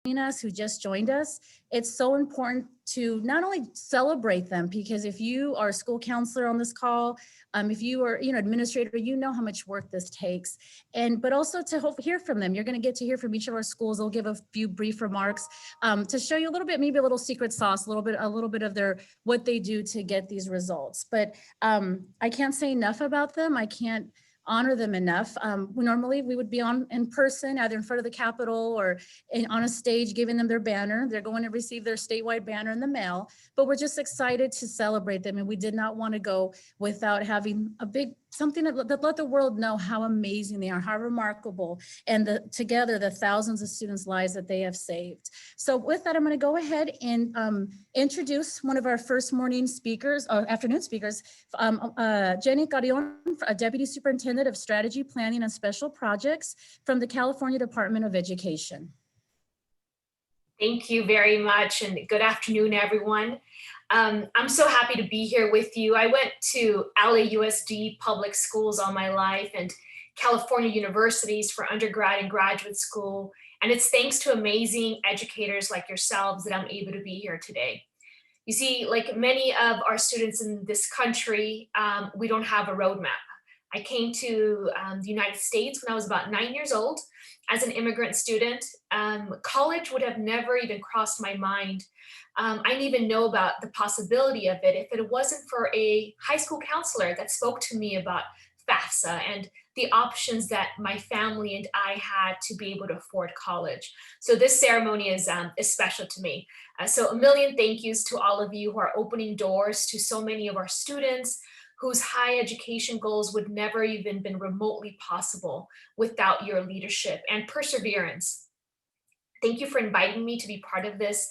us, who just joined us, it's so important to not only celebrate them, because if you are a school counselor on this call, if you are, administrator, you know how much work this takes, but also to hear from them. You're going to get to hear from each of our schools. They'll give a few brief remarks to show you a little bit, maybe a little secret sauce, a little bit of what they do to get these results. But I can't say enough about them. I can't honor them enough. Normally we would be in person, either in front of the Capitol or on a stage, giving them their banner. They're going to receive their statewide banner in the mail, but we're just excited to celebrate them. And we did not want to go without having something that let the world know how amazing they are, how remarkable, and together the thousands of students' lives that they have saved. So with that, I'm going to go ahead and introduce one of our first morning speakers, or afternoon speakers, Jenny Carrion, a Deputy Superintendent of Strategy, Planning, and Special Projects from the California Department of Education. Thank you very much, and good afternoon, everyone. I'm so happy to be here with you. I went to LAUSD public schools all my life and California universities for undergrad and graduate school. And it's thanks to amazing educators like yourselves that I'm able to be here today. You see, like many of our students in this country, we don't have a roadmap. I came to the United States when I was about 9 years old as an immigrant student. College would have never even crossed my mind. I didn't even know about the possibility of it if it wasn't for a high school counselor that spoke to me about FAFSA and the options that my family and I had to be able to afford college. So this ceremony is special to me. So a million thank yous to all of you who are opening doors to so many of our students whose high education goals would never even been remotely possible without your leadership and perseverance. Thank you for inviting me to be part of this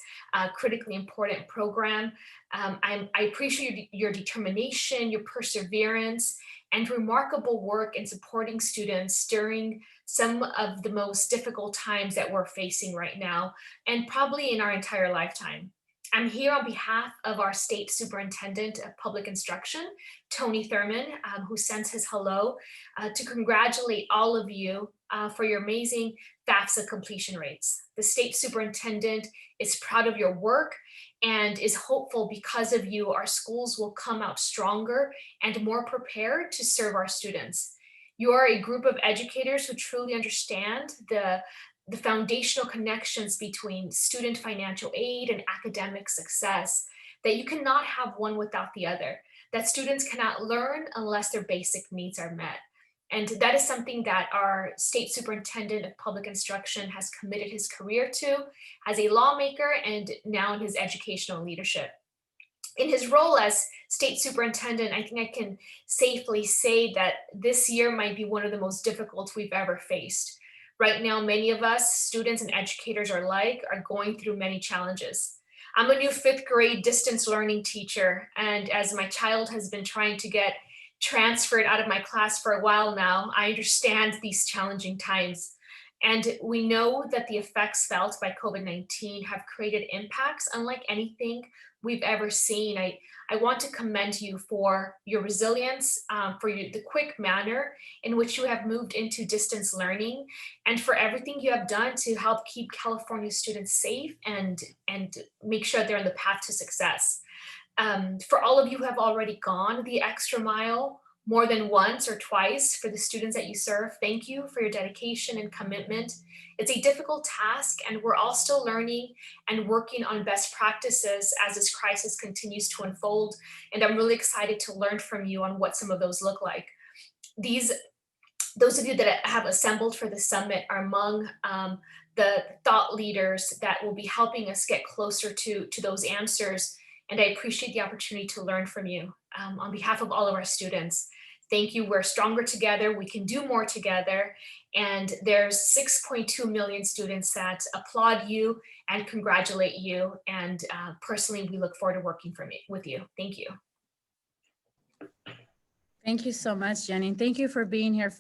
critically important program. I appreciate your determination, your perseverance, and remarkable work in supporting students during some of the most difficult times that we're facing right now, and probably in our entire lifetime. I'm here on behalf of our State Superintendent of Public Instruction, Tony Thurman, who sends his hello, to congratulate all of you for your amazing FAFSA completion rates. The State Superintendent is proud of your work and is hopeful because of you, our schools will come out stronger and more prepared to serve our students. You are a group of educators who truly understand the foundational connections between student financial aid and academic success, that you cannot have one without the other, that students cannot learn unless their basic needs are met. And that is something that our State Superintendent of Public Instruction has committed his career to as a lawmaker and now in his educational leadership. In his role as State Superintendent, I think I can safely say that this year might be one of the most difficult we've ever faced. Right now, many of us, students and educators alike, are going through many challenges. I'm a new 5th grade distance learning teacher, and as my child has been trying to get transferred out of my class for a while now, I understand these challenging times. And we know that the effects felt by COVID-19 have created impacts unlike anything we've ever seen. I want to commend you for your resilience, for the quick manner in which you have moved into distance learning, and for everything you have done to help keep California students safe and make sure they're on the path to success. For all of you who have already gone the extra mile, more than once or twice for the students that you serve, thank you for your dedication and commitment. It's a difficult task, and we're all still learning and working on best practices as this crisis continues to unfold. And I'm really excited to learn from you on what some of those look like. Those of you that have assembled for the summit are among the thought leaders that will be helping us get closer to those answers. And I appreciate the opportunity to learn from you. On behalf of all of our students, thank you. We're stronger together. We can do more together. And there's 6.2 million students that applaud you and congratulate you. And personally, we look forward to working with you. Thank you. Thank you so much, Jenny. Thank you for being here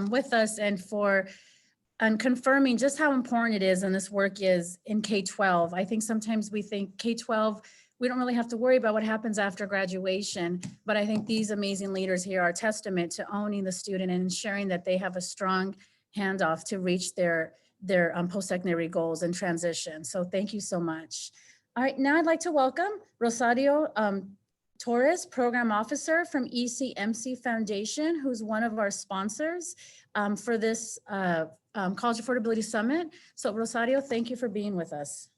with us and confirming just how important it is and this work is in K-12. I think sometimes we think K-12, we don't really have to worry about what happens after graduation, but I think these amazing leaders here are a testament to owning the student and ensuring that they have a strong handoff to reach their their post-secondary goals and transition. So thank you so much. All right, now I'd like to welcome Rosario Torres, Program Officer from ECMC Foundation, who's one of our sponsors for this College Affordability Summit. So Rosario, thank you for being with us.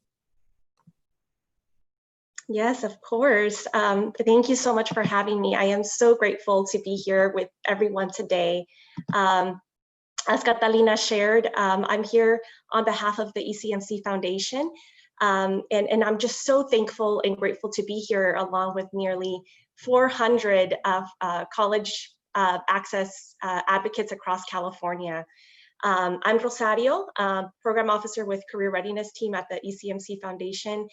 Yes, of course. Thank you so much for having me. I am so grateful to be here with everyone today. As Catalina shared, I'm here on behalf of the ECMC Foundation. And I'm just so thankful and grateful to be here along with nearly 400 college access advocates across California. I'm Rosario, Program Officer with Career Readiness Team at the ECMC Foundation.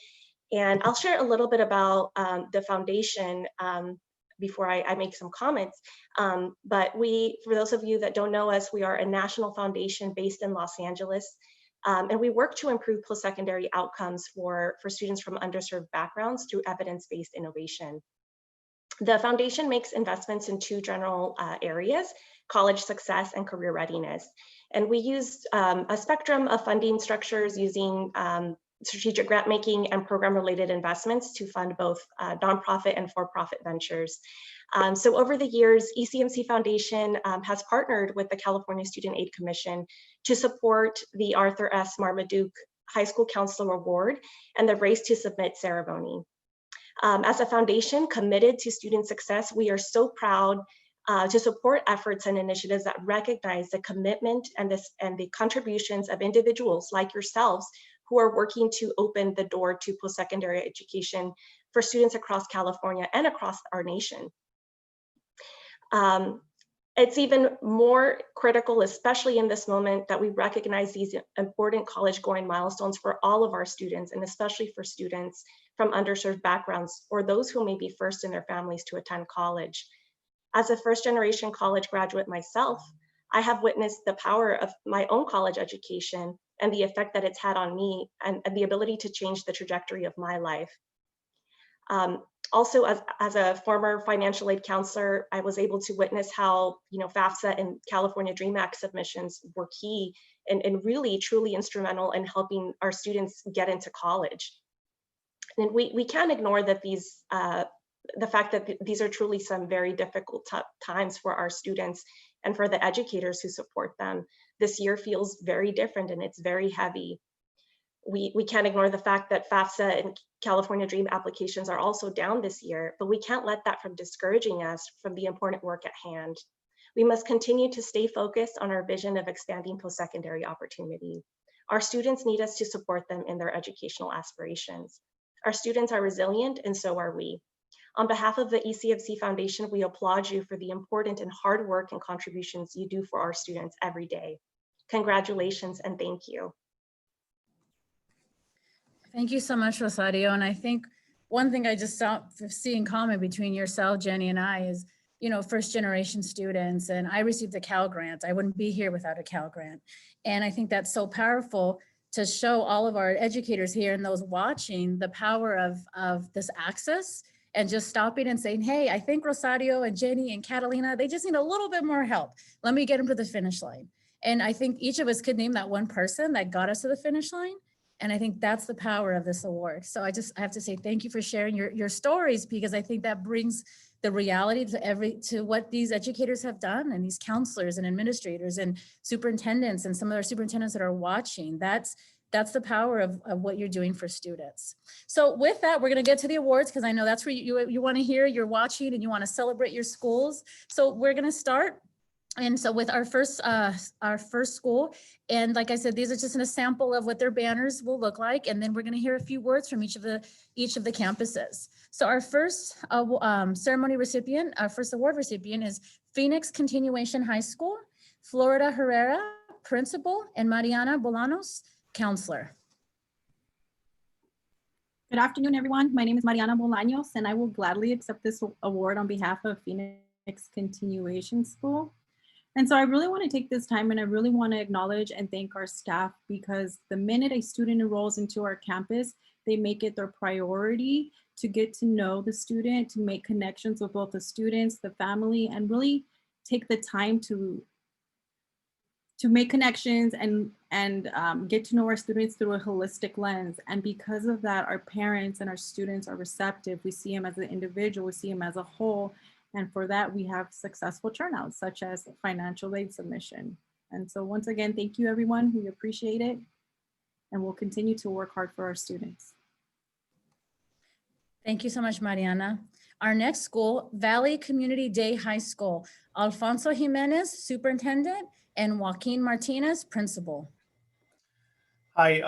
And I'll share a little bit about the foundation before I make some comments. But for those of you that don't know us, we are a national foundation based in Los Angeles. And we work to improve post-secondary outcomes for students from underserved backgrounds through evidence-based innovation. The foundation makes investments in two general areas: college success and career readiness. And we use a spectrum of funding structures using strategic grant making and program-related investments to fund both nonprofit and for-profit ventures. So over the years, ECMC Foundation has partnered with the California Student Aid Commission to support the Arthur S. Marmaduke High School Counselor Award and the Race to Submit ceremony. As a foundation committed to student success, we are so proud to support efforts and initiatives that recognize the commitment and the contributions of individuals like yourselves who are working to open the door to post-secondary education for students across California and across our nation. It's even more critical, especially in this moment, that we recognize these important college-going milestones for all of our students, and especially for students from underserved backgrounds or those who may be first in their families to attend college. As a first-generation college graduate myself, I have witnessed the power of my own college education and the effect that it's had on me and the ability to change the trajectory of my life. Also, as a former financial aid counselor, I was able to witness how FAFSA and California DREAM Act submissions were key and really truly instrumental in helping our students get into college. And we can't ignore that the fact that these are truly some very difficult times for our students and for the educators who support them. This year feels very different and it's very heavy. We can't ignore the fact that FAFSA and California DREAM applications are also down this year, but we can't let that from discouraging us from the important work at hand. We must continue to stay focused on our vision of expanding post-secondary opportunity. Our students need us to support them in their educational aspirations. Our students are resilient and so are we. On behalf of the ECMC Foundation, we applaud you for the important and hard work and contributions you do for our students every day. Congratulations and thank you. Thank you so much, Rosario. And I think one thing I just see in common between yourself, Jenny, and I is, first generation students. And I received a Cal grant. I wouldn't be here without a Cal grant. And I think that's so powerful to show all of our educators here and those watching the power of this access and just stopping and saying, hey, I think Rosario and Jenny and Catalina, they just need a little bit more help. Let me get them to the finish line. And I think each of us could name that one person that got us to the finish line. And I think that's the power of this award. So I have to say thank you for sharing your stories, because I think that brings the reality to what these educators have done, and these counselors and administrators and superintendents and some of our superintendents that are watching. That's the power of what you're doing for students. So with that, we're going to get to the awards, because I know that's where you want to hear, you're watching and you want to celebrate your schools. So we're going to start. And so with our first school, and like I said, these are just a sample of what their banners will look like. And then we're going to hear a few words from each of the campuses. So our first ceremony recipient, our first award recipient is Phoenix Continuation High School, Florida Herrera, principal, and Mariana Bolanos, counselor. Good afternoon, everyone. My name is Mariana Bolaños, and I will gladly accept this award on behalf of Phoenix Continuation School. And so I really want to take this time and I really want to acknowledge and thank our staff, because the minute a student enrolls into our campus, they make it their priority to get to know the student, to make connections with both the students, the family, and really take the time to make connections and and get to know our students through a holistic lens. And because of that, our parents and our students are receptive. We see them as an individual, we see them as a whole. And for that, we have successful turnouts, such as financial aid submission. And so once again, thank you, everyone. We appreciate it. And we'll continue to work hard for our students. Thank you so much, Mariana. Our next school, Valley Community Day High School, Alfonso Jimenez, Superintendent, and Joaquin Martinez, Principal. Hi,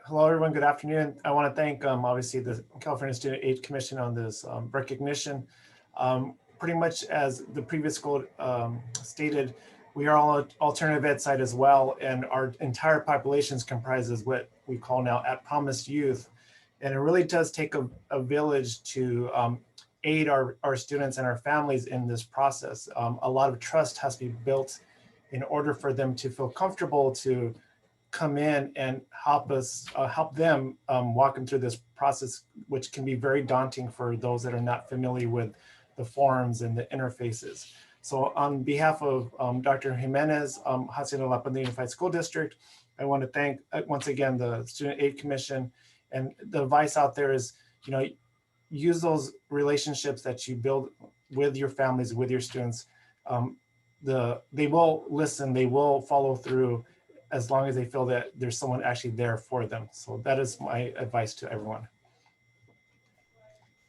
hello everyone, good afternoon. I want to thank obviously the California Student Aid Commission on this recognition. Pretty much as the previous school stated, we are all alternative ed side as well, and our entire population comprises what we call now at promised youth. And it really does take a village to aid our students and our families in this process. A lot of trust has to be built in order for them to feel comfortable to come in and help them walk them through this process, which can be very daunting for those that are not familiar with the forms and the interfaces. So on behalf of Dr. Jimenez, Hacienda La Pandilla Unified School District, I want to thank once again the Student Aid Commission. And the advice out there is, use those relationships that you build with your families, with your students. They will listen, they will follow through, as long as they feel that there's someone actually there for them. So that is my advice to everyone.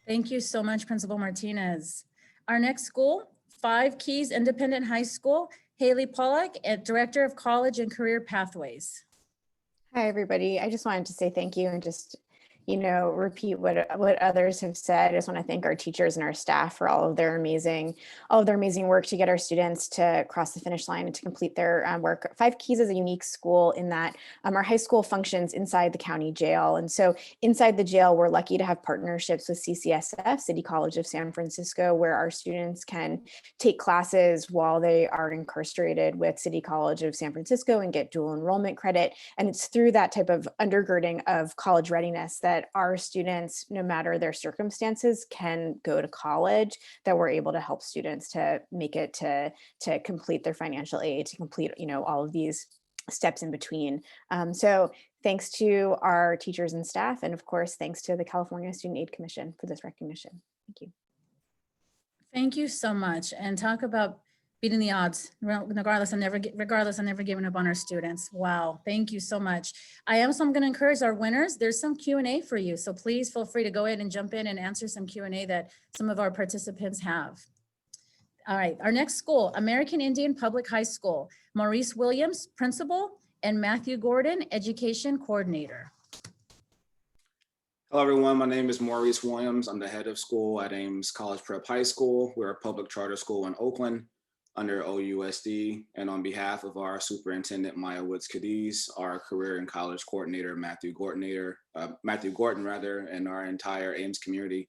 Thank you so much, Principal Martinez. Our next school, Five Keys Independent High School, Haley Pollack, Director of College and Career Pathways. Hi, everybody. I just wanted to say thank you and just, repeat what others have said. I just want to thank our teachers and our staff for all of their amazing work to get our students to cross the finish line and to complete their work. Five Keys is a unique school in that our high school functions inside the county jail. And so inside the jail, we're lucky to have partnerships with CCSF, City College of San Francisco, where our students can take classes while they are incarcerated with City College of San Francisco and get dual enrollment credit. And it's through that type of undergirding of college readiness that our students, no matter their circumstances, can go to college, that we're able to help students to make it to complete their financial aid, to complete, all of these steps in between. So thanks to our teachers and staff, and of course, thanks to the California Student Aid Commission for this recognition. Thank you. Thank you so much. And talk about beating the odds, regardless of never giving up on our students. Wow, thank you so much. I'm going to encourage our winners. There's some Q&A for you, so please feel free to go ahead and jump in and answer some Q&A that some of our participants have. All right, our next school, American Indian Public High School, Maurice Williams, Principal, and Matthew Gordon, Education Coordinator. Hello, everyone. My name is Maurice Williams. I'm the head of school at Ames College Prep High School. We're a public charter school in Oakland under OUSD. And on behalf of our superintendent, Maya Woods-Cadiz, our career and college coordinator, Matthew Gordon, and our entire Ames community,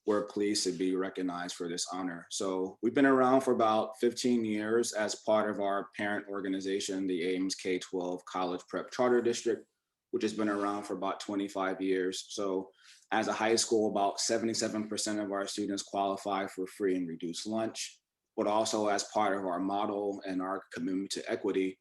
we're pleased to be recognized for this honor. So we've been around for about 15 years as part of our parent organization, the Ames K-12 College Prep Charter District, which has been around for about 25 years. So as a high school, about 77% of our students qualify for free and reduced lunch, but also as part of our model and our commitment to equity,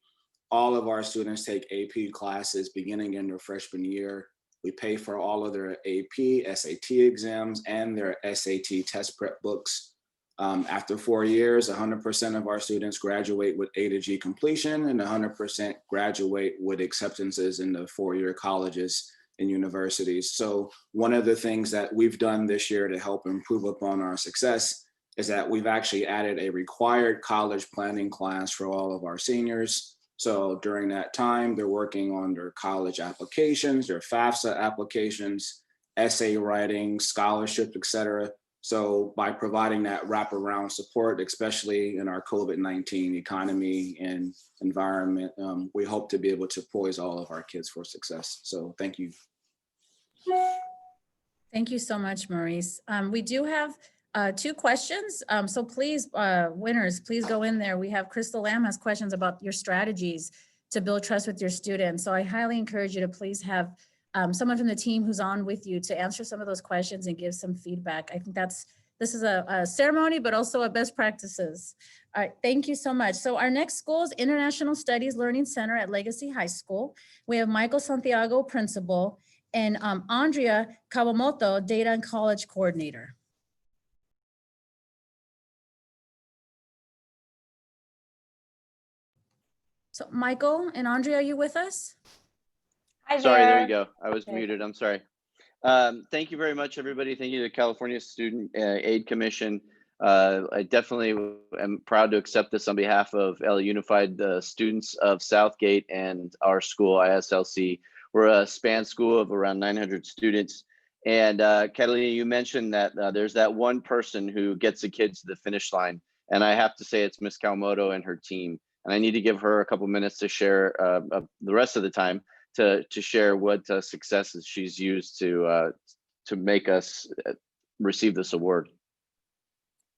all of our students take AP classes beginning in their freshman year. We pay for all of their AP, SAT exams, and their SAT test prep books. After 4 years, 100% of our students graduate with A to G completion, and 100% graduate with acceptances in the four-year colleges and universities. So one of the things that we've done this year to help improve upon our success is that we've actually added a required college planning class for all of our seniors. So during that time, they're working on their college applications, their FAFSA applications, essay writing, scholarship, et cetera. So by providing that wraparound support, especially in our COVID-19 economy and environment, we hope to be able to poise all of our kids for success. So thank you. Thank you so much, Maurice. We do have 2 questions. So please, winners, please go in there. We have Crystal Lamb has questions about your strategies to build trust with your students. So I highly encourage you to please have someone from the team who's on with you to answer some of those questions and give some feedback. I think that's This is a ceremony, but also a best practices. All right, thank you so much. So our next school is International Studies Learning Center at Legacy High School. We have Michael Santiago, principal, and Andrea Kawamoto, data and college coordinator. So Michael and Andrea, are you with us? Hi Sorry, there there. you go. I was There you muted. I'm sorry. Thank you very much, everybody. Thank you to California Student Aid Commission. I definitely am proud to accept this on behalf of LA Unified, the students of Southgate and our school, ISLC. We're a span school of around 900 students. And Catalina, you mentioned that there's that one person who gets the kids to the finish line. And I have to say it's Miss Kawamoto and her team. And I need to give her a couple minutes to share the rest of the time to share what successes she's used to make us receive this award.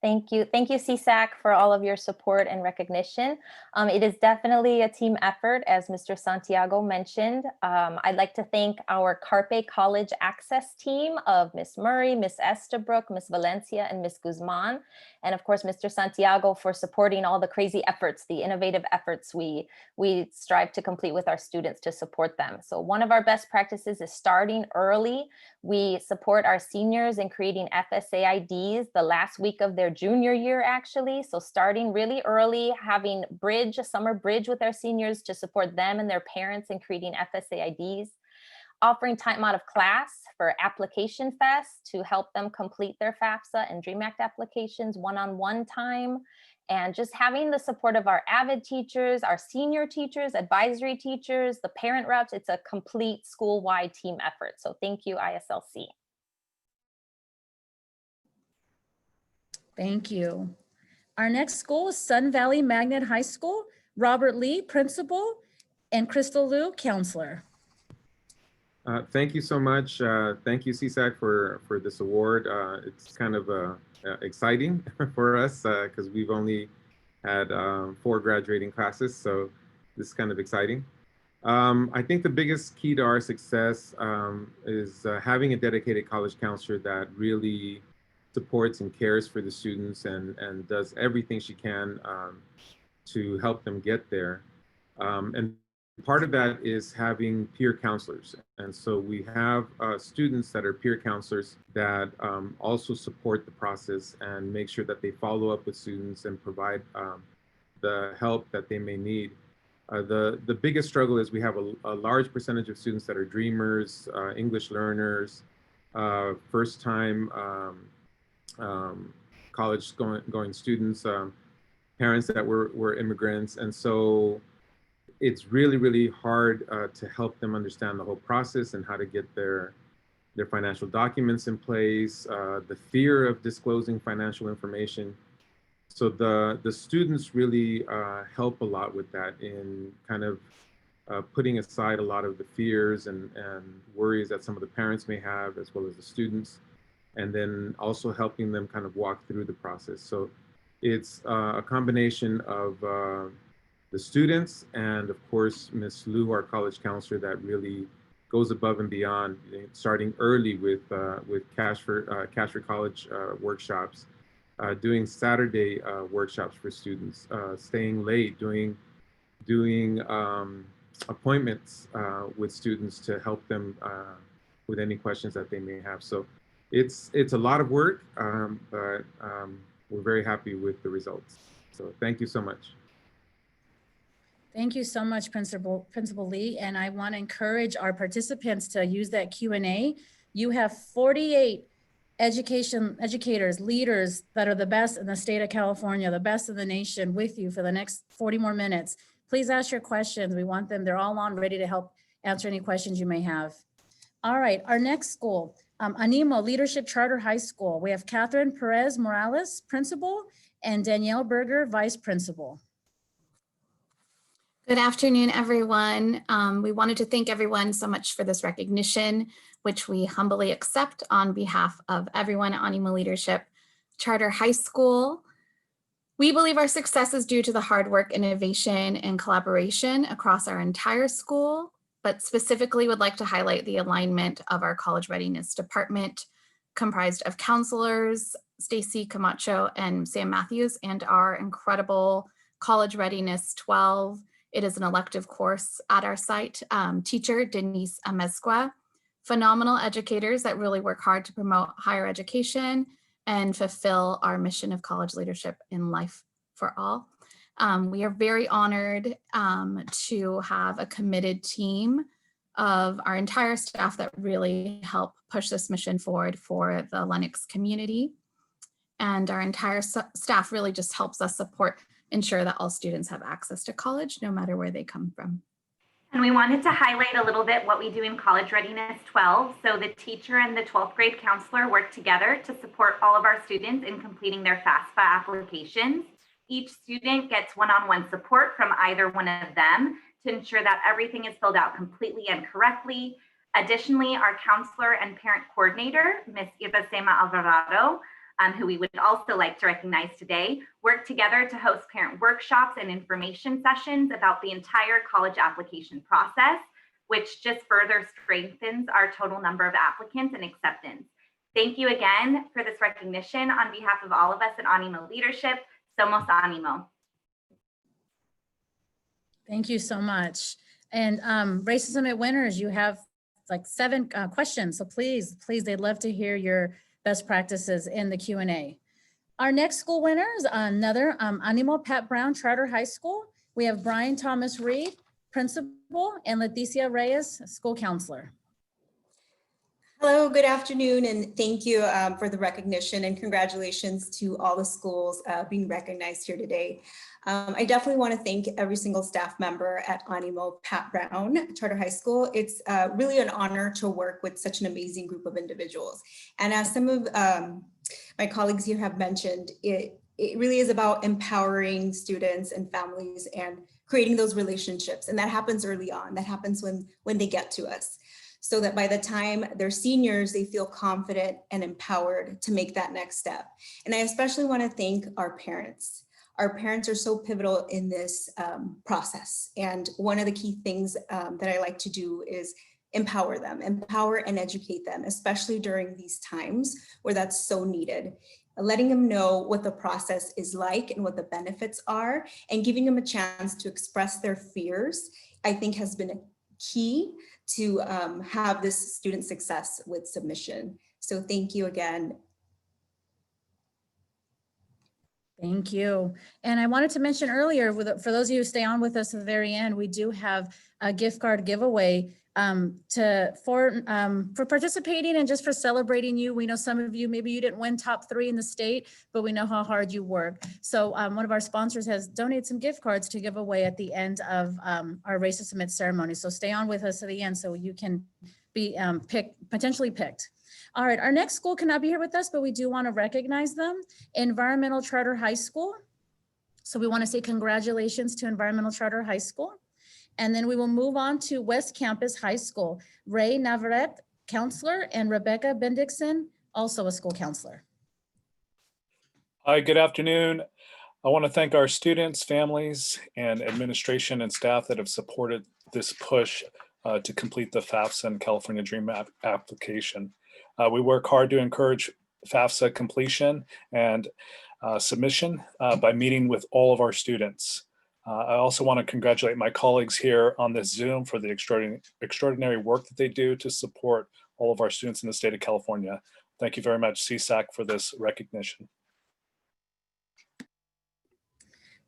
Thank you. Thank you, CSAC, for all of your support and recognition. It is definitely a team effort, as Mr. Santiago mentioned. I'd like to thank our Carpe College Access team of Miss Murray, Miss Estabrook, Miss Valencia, and Miss Guzman. And of course, Mr. Santiago for supporting all the crazy efforts, the innovative efforts we strive to complete with our students to support them. So one of our best practices is starting early. We support our seniors in creating FSA IDs the last week of their junior year, actually. So starting really early, having a summer bridge with our seniors to support them and their parents in creating FSA IDs. Offering time out of class for Application Fest to help them complete their FAFSA and DREAM Act applications one-on-one time. And just having the support of our AVID teachers, our senior teachers, advisory teachers, the parent reps. It's a complete school-wide team effort. So thank you, ISLC. Thank you. Our next school is Sun Valley Magnet High School. Robert Lee, principal, and Crystal Liu, counselor. Thank you so much. Thank you, CSAC, for this award. It's kind of exciting for us because we've only had 4 graduating classes, so this is kind of exciting. I think the biggest key to our success is having a dedicated college counselor that really supports and cares for the students and does everything she can to help them get there. And part of that is having peer counselors. And so we have students that are peer counselors that also support the process and make sure that they follow up with students and provide the help that they may need. The biggest struggle is we have a large percentage of students that are dreamers, English learners, first time college going students, parents that were immigrants. And so it's really, really hard to help them understand the whole process and how to get their financial documents in place, the fear of disclosing financial information. So the students really help a lot with that in kind of putting aside a lot of the fears and worries that some of the parents may have, as well as the students, and then also helping them kind of walk through the process. So it's a combination of the students and, of course, Ms. Liu, our college counselor, that really goes above and beyond, starting early with Cash for College workshops, doing Saturday workshops for students, staying late, doing appointments with students to help them with any questions that they may have. So it's a lot of work, but we're very happy with the results. So thank you so much. Thank you so much, Principal Lee. And I want to encourage our participants to use that Q&A. You have 48 educators, leaders that are the best in the state of California, the best in the nation with you for the next 40 more minutes. Please ask your questions. We want them, they're all on, ready to help answer any questions you may have. All right, our next school, Animo Leadership Charter High School. We have Catherine Perez Morales, principal, and Danielle Berger, vice principal. Good afternoon, everyone. We wanted to thank everyone so much for this recognition, which we humbly accept on behalf of everyone at Animo Leadership Charter High School. We believe our success is due to the hard work, innovation, and collaboration across our entire school, but specifically would like to highlight the alignment of our college readiness department, comprised of counselors, Stacy Camacho and Sam Matthews, and our incredible College Readiness 12. It is an elective course at our site. Teacher Denise Amezcua. Phenomenal educators that really work hard to promote higher education and fulfill our mission of college leadership in life for all. We are very honored to have a committed team of our entire staff that really help push this mission forward for the Lennox community. And our entire staff really just helps us ensure that all students have access to college, no matter where they come from. And we wanted to highlight a little bit what we do in College Readiness 12. So the teacher and the 12th grade counselor work together to support all of our students in completing their FAFSA applications. Each student gets one-on-one support from either one of them to ensure that everything is filled out completely and correctly. Additionally, our counselor and parent coordinator, Ms. Iracema Alvarado, who we would also like to recognize today, work together to host parent workshops and information sessions about the entire college application process, which just further strengthens our total number of applicants and acceptance. Thank you again for this recognition on behalf of all of us at Animo Leadership. Somos Animo. Thank you so much. And Race Summit winners, you have like 7 questions. So please, they'd love to hear your best practices in the Q&A. Our next school winners, another Animo Pat Brown Charter High School. We have Brian Thomas Reed, principal, and Leticia Reyes, school counselor. Hello, good afternoon, and thank you for the recognition, and congratulations to all the schools being recognized here today. I definitely want to thank every single staff member at Animo Pat Brown Charter High School. It's really an honor to work with such an amazing group of individuals. And as some of my colleagues here have mentioned, it really is about empowering students and families and creating those relationships. And that happens early on. That happens when they get to us, so that by the time they're seniors, they feel confident and empowered to make that next step. And I especially want to thank our parents. Our parents are so pivotal in this process. And one of the key things that I like to do is empower them, empower and educate them, especially during these times where that's so needed. Letting them know what the process is like and what the benefits are, and giving them a chance to express their fears, I think has been key to have this student success with submission. So thank you again. Thank you. And I wanted to mention earlier, for those of you who stay on with us at the very end, we do have a gift card giveaway for participating and just for celebrating you. We know some of you, maybe you didn't win top 3 in the state, but we know how hard you work. So one of our sponsors has donated some gift cards to give away at the end of our Race to Submit ceremony. So stay on with us at the end so you can be potentially picked. All right, our next school cannot be here with us, but we do want to recognize them. Environmental Charter High School. So we want to say congratulations to Environmental Charter High School. And then we will move on to West Campus High School. Ray Navarrete, counselor, and Rebecca Bendixson, also a school counselor. Hi, good afternoon. I want to thank our students, families, and administration and staff that have supported this push to complete the FAFSA and California Dream application. We work hard to encourage FAFSA completion and submission by meeting with all of our students. I also want to congratulate my colleagues here on this Zoom for the extraordinary work that they do to support all of our students in the state of California. Thank you very much, CSAC, for this recognition.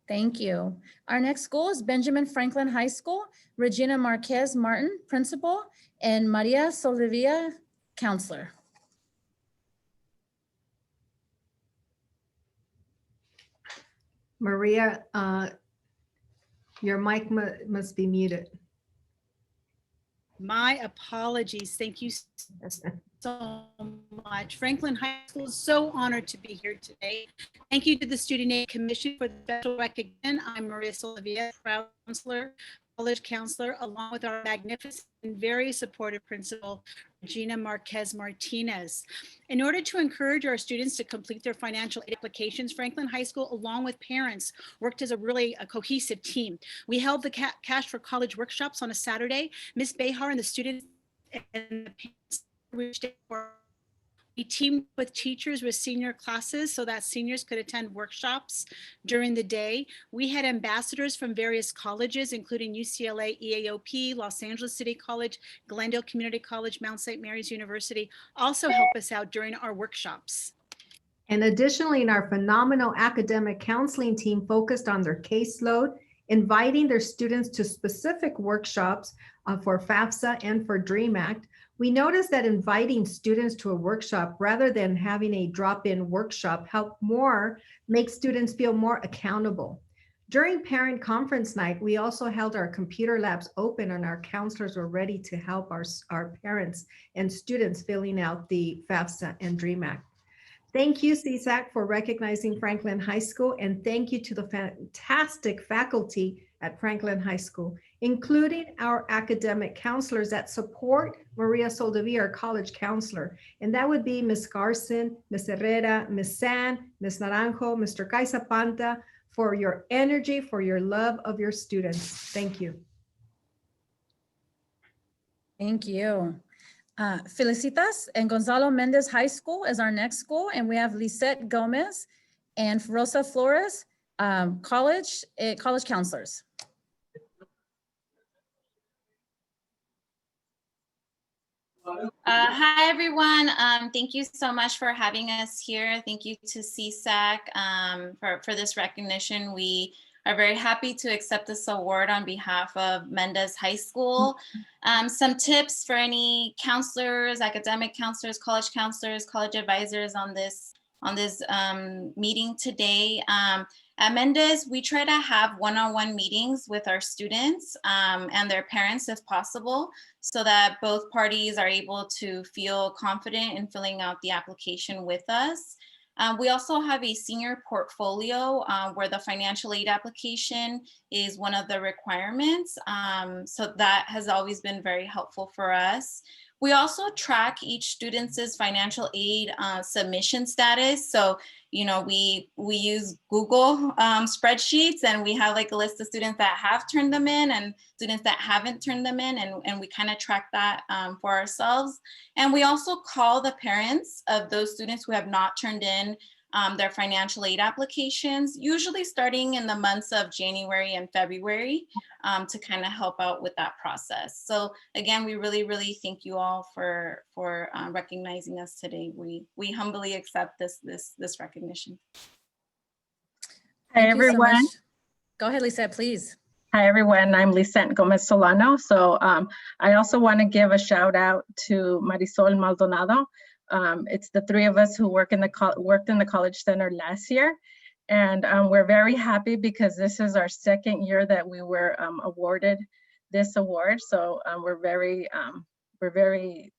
Thank you. Our next school is Benjamin Franklin High School. Regina Marquez Martin, principal, and Maria Soldevilla, counselor. Maria, your mic must be muted. My apologies. Thank you so much. Franklin High School is so honored to be here today. Thank you to the Student Aid Commission for the special recognition. I'm Maria Soldevilla, proud counselor, college counselor, along with our magnificent and very supportive principal, Regina Marquez Martinez. In order to encourage our students to complete their financial aid applications, Franklin High School, along with parents, worked as a cohesive team. We held the Cash for College workshops on a Saturday. Ms. Behar and the students and the parents reached out for We teamed with teachers with senior classes so that seniors could attend workshops during the day. We had ambassadors from various colleges, including UCLA, EAOP, Los Angeles City College, Glendale Community College, Mount St. Mary's University, also help us out during our workshops. And additionally, our phenomenal academic counseling team focused on their caseload, inviting their students to specific workshops for FAFSA and for DREAM Act. We noticed that inviting students to a workshop rather than having a drop-in workshop makes students feel more accountable. During parent conference night, we also held our computer labs open and our counselors were ready to help our parents and students filling out the FAFSA and DREAM Act. Thank you, CSAC, for recognizing Franklin High School, and thank you to the fantastic faculty at Franklin High School, including our academic counselors that support Maria Soldevilla, our college counselor. And that would be Ms. Garson, Ms. Herrera, Ms. San, Ms. Naranjo, Mr. Caizapanta, for your energy, for your love of your students. Thank you. Thank you. Felicitas and Gonzalo Mendez High School is our next school, and we have Lisette Gomez and Rosa Flores, college counselors. Hi, everyone. Thank you so much for having us here. Thank you to CSAC for this recognition. We are very happy to accept this award on behalf of Mendez High School. Some tips for any counselors, academic counselors, college advisors on this meeting today. At Mendez, we try to have one-on-one meetings with our students and their parents if possible, so that both parties are able to feel confident in filling out the application with us. We also have a senior portfolio where the financial aid application is one of the requirements. So that has always been very helpful for us. We also track each student's financial aid submission status. So, you know, we use Google spreadsheets, and we have like a list of students that have turned them in and students that haven't turned them in. And we kind of track that for ourselves. And we also call the parents of those students who have not turned in their financial aid applications, usually starting in the months of January and February, to kind of help out with that process. So again, we really, really thank you all for recognizing us today. We humbly accept this recognition. Hi, everyone. Go ahead, Lisette, please. Hi, everyone. I'm Lisette Gomez Solano. So I also want to give a shout out to Marisol Maldonado. It's the three of us who worked in the College Center last year. And we're very happy because this is our second year that we were awarded this award. So we're very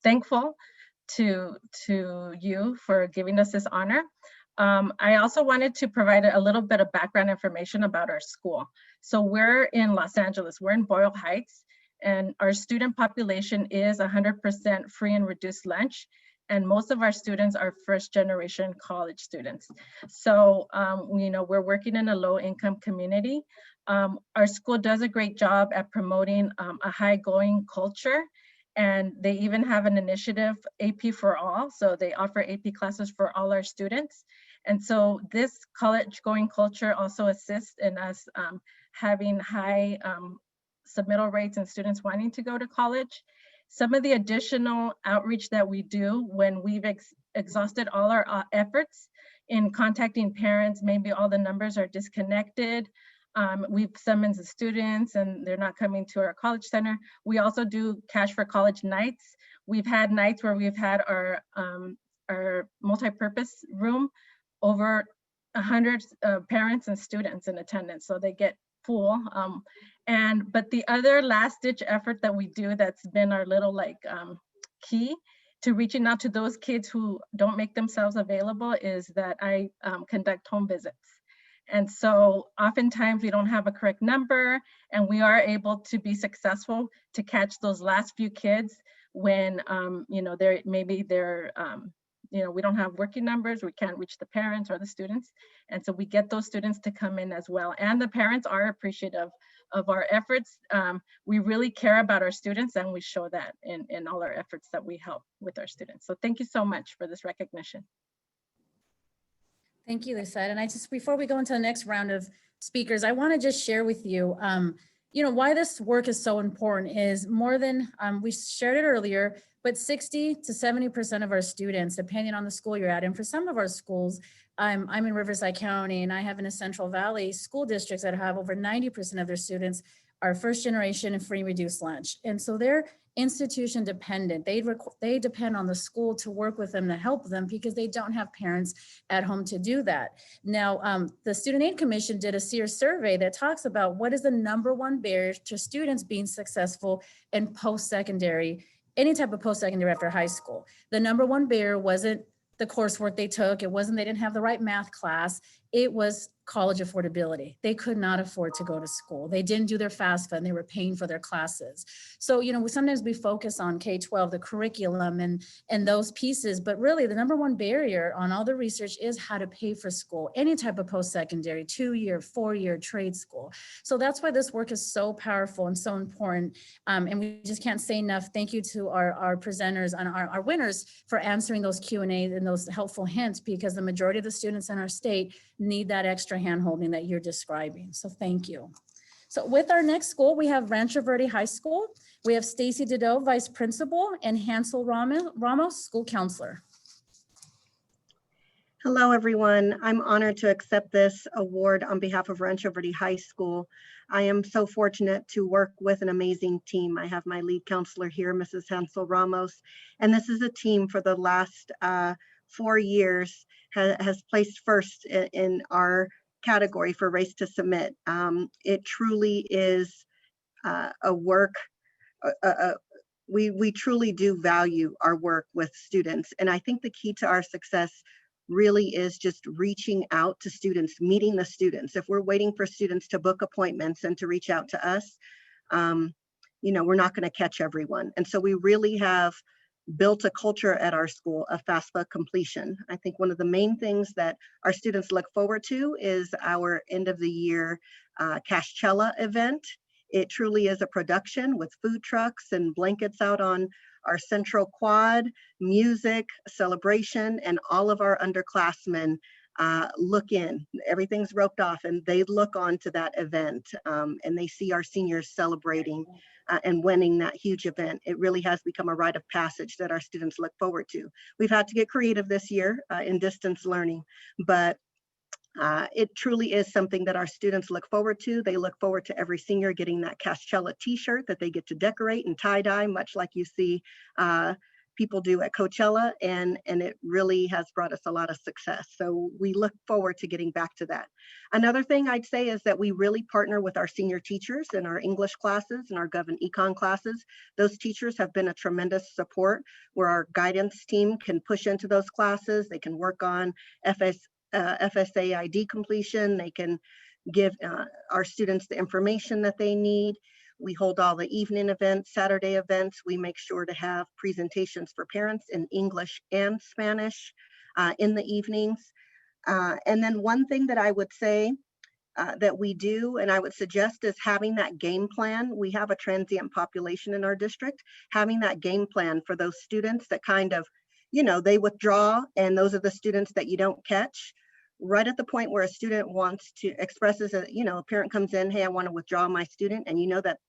thankful to you for giving us this honor. I also wanted to provide a little bit of background information about our school. So we're in Los Angeles, we're in Boyle Heights, and our student population is 100% free and reduced lunch. And most of our students are first generation college students. So, you know, we're working in a low income community. Our school does a great job at promoting a high going culture. And they even have an initiative, AP for All. So they offer AP classes for all our students. And so this college going culture also assists in us having high submittal rates and students wanting to go to college. Some of the additional outreach that we do when we've exhausted all our efforts in contacting parents, maybe all the numbers are disconnected. We've summoned the students and they're not coming to our college center. We also do Cash for College nights. We've had nights where we've had our multi-purpose room over 100 parents and students in attendance, so they get full. But the other last ditch effort that we do that's been our little key to reaching out to those kids who don't make themselves available is that I conduct home visits. And so oftentimes we don't have a correct number, and we are able to be successful to catch those last few kids when you know, we don't have working numbers, we can't reach the parents or the students. And so we get those students to come in as well. And the parents are appreciative of our efforts. We really care about our students, and we show that in all our efforts that we help with our students. So thank you so much for this recognition. Thank you, Lisa. And before we go into the next round of speakers, I want to just share with you, why this work is so important is more than, we shared it earlier, but 60 to 70% of our students, depending on the school you're at, and for some of our schools, I'm in Riverside County, and I have in a Central Valley school districts that have over 90% of their students are first generation and free and reduced lunch. And so they're institution dependent. They depend on the school to work with them, to help them, because they don't have parents at home to do that. Now, the Student Aid Commission did a Sears survey that talks about what is the #1 barrier to students being successful in post-secondary, any type of post-secondary after high school. The #1 barrier wasn't the coursework they took. It wasn't they didn't have the right math class. It was college affordability. They could not afford to go to school. They didn't do their FAFSA and they were paying for their classes. So, sometimes we focus on K-12, the curriculum and those pieces, but really the #1 barrier on all the research is how to pay for school, any type of post-secondary, 2-year, 4-year trade school. So that's why this work is so powerful and so important. And we just can't say enough. Thank you to our presenters and our winners for answering those Q&As and those helpful hints, because the majority of the students in our state need that extra hand-holding that you're describing. So thank you. So with our next school, we have Rancho Verde High School. We have Stacy Dideau, Vice Principal, and Hansel Ramos, School Counselor. Hello, everyone. I'm honored to accept this award on behalf of Rancho Verde High School. I am so fortunate to work with an amazing team. I have my lead counselor here, Mrs. Hansel Ramos, and this is a team for the last 4 years has placed first in our category for Race to Submit. It truly is a work, we truly do value our work with students. And I think the key to our success really is just reaching out to students, meeting the students. If we're waiting for students to book appointments and to reach out to us, we're not going to catch everyone. And so we really have built a culture at our school of FAFSA completion. I think one of the main things that our students look forward to is our end of the year Caschella event. It truly is a production with food trucks and blankets out on our central quad, music, celebration, and all of our underclassmen look in. Everything's roped off and they look on to that event and they see our seniors celebrating and winning that huge event. It really has become a rite of passage that our students look forward to. We've had to get creative this year in distance learning, but it truly is something that our students look forward to. They look forward to every senior getting that Caschella t-shirt that they get to decorate and tie-dye, much like you see people do at Coachella, and it really has brought us a lot of success. So we look forward to getting back to that. Another thing I'd say is that we really partner with our senior teachers in our English classes and our Gov and Econ classes. Those teachers have been a tremendous support where our guidance team can push into those classes. They can work on FSA ID completion. They can give our students the information that they need. We hold all the evening events, Saturday events. We make sure to have presentations for parents in English and Spanish in the evenings. And then one thing that I would say that we do, and I would suggest, is having that game plan. We have a transient population in our district. Having that game plan for those students that kind of, they withdraw, and those are the students that you don't catch. Right at the point where a student wants to expresses a parent comes in, hey, I want to withdraw my student, and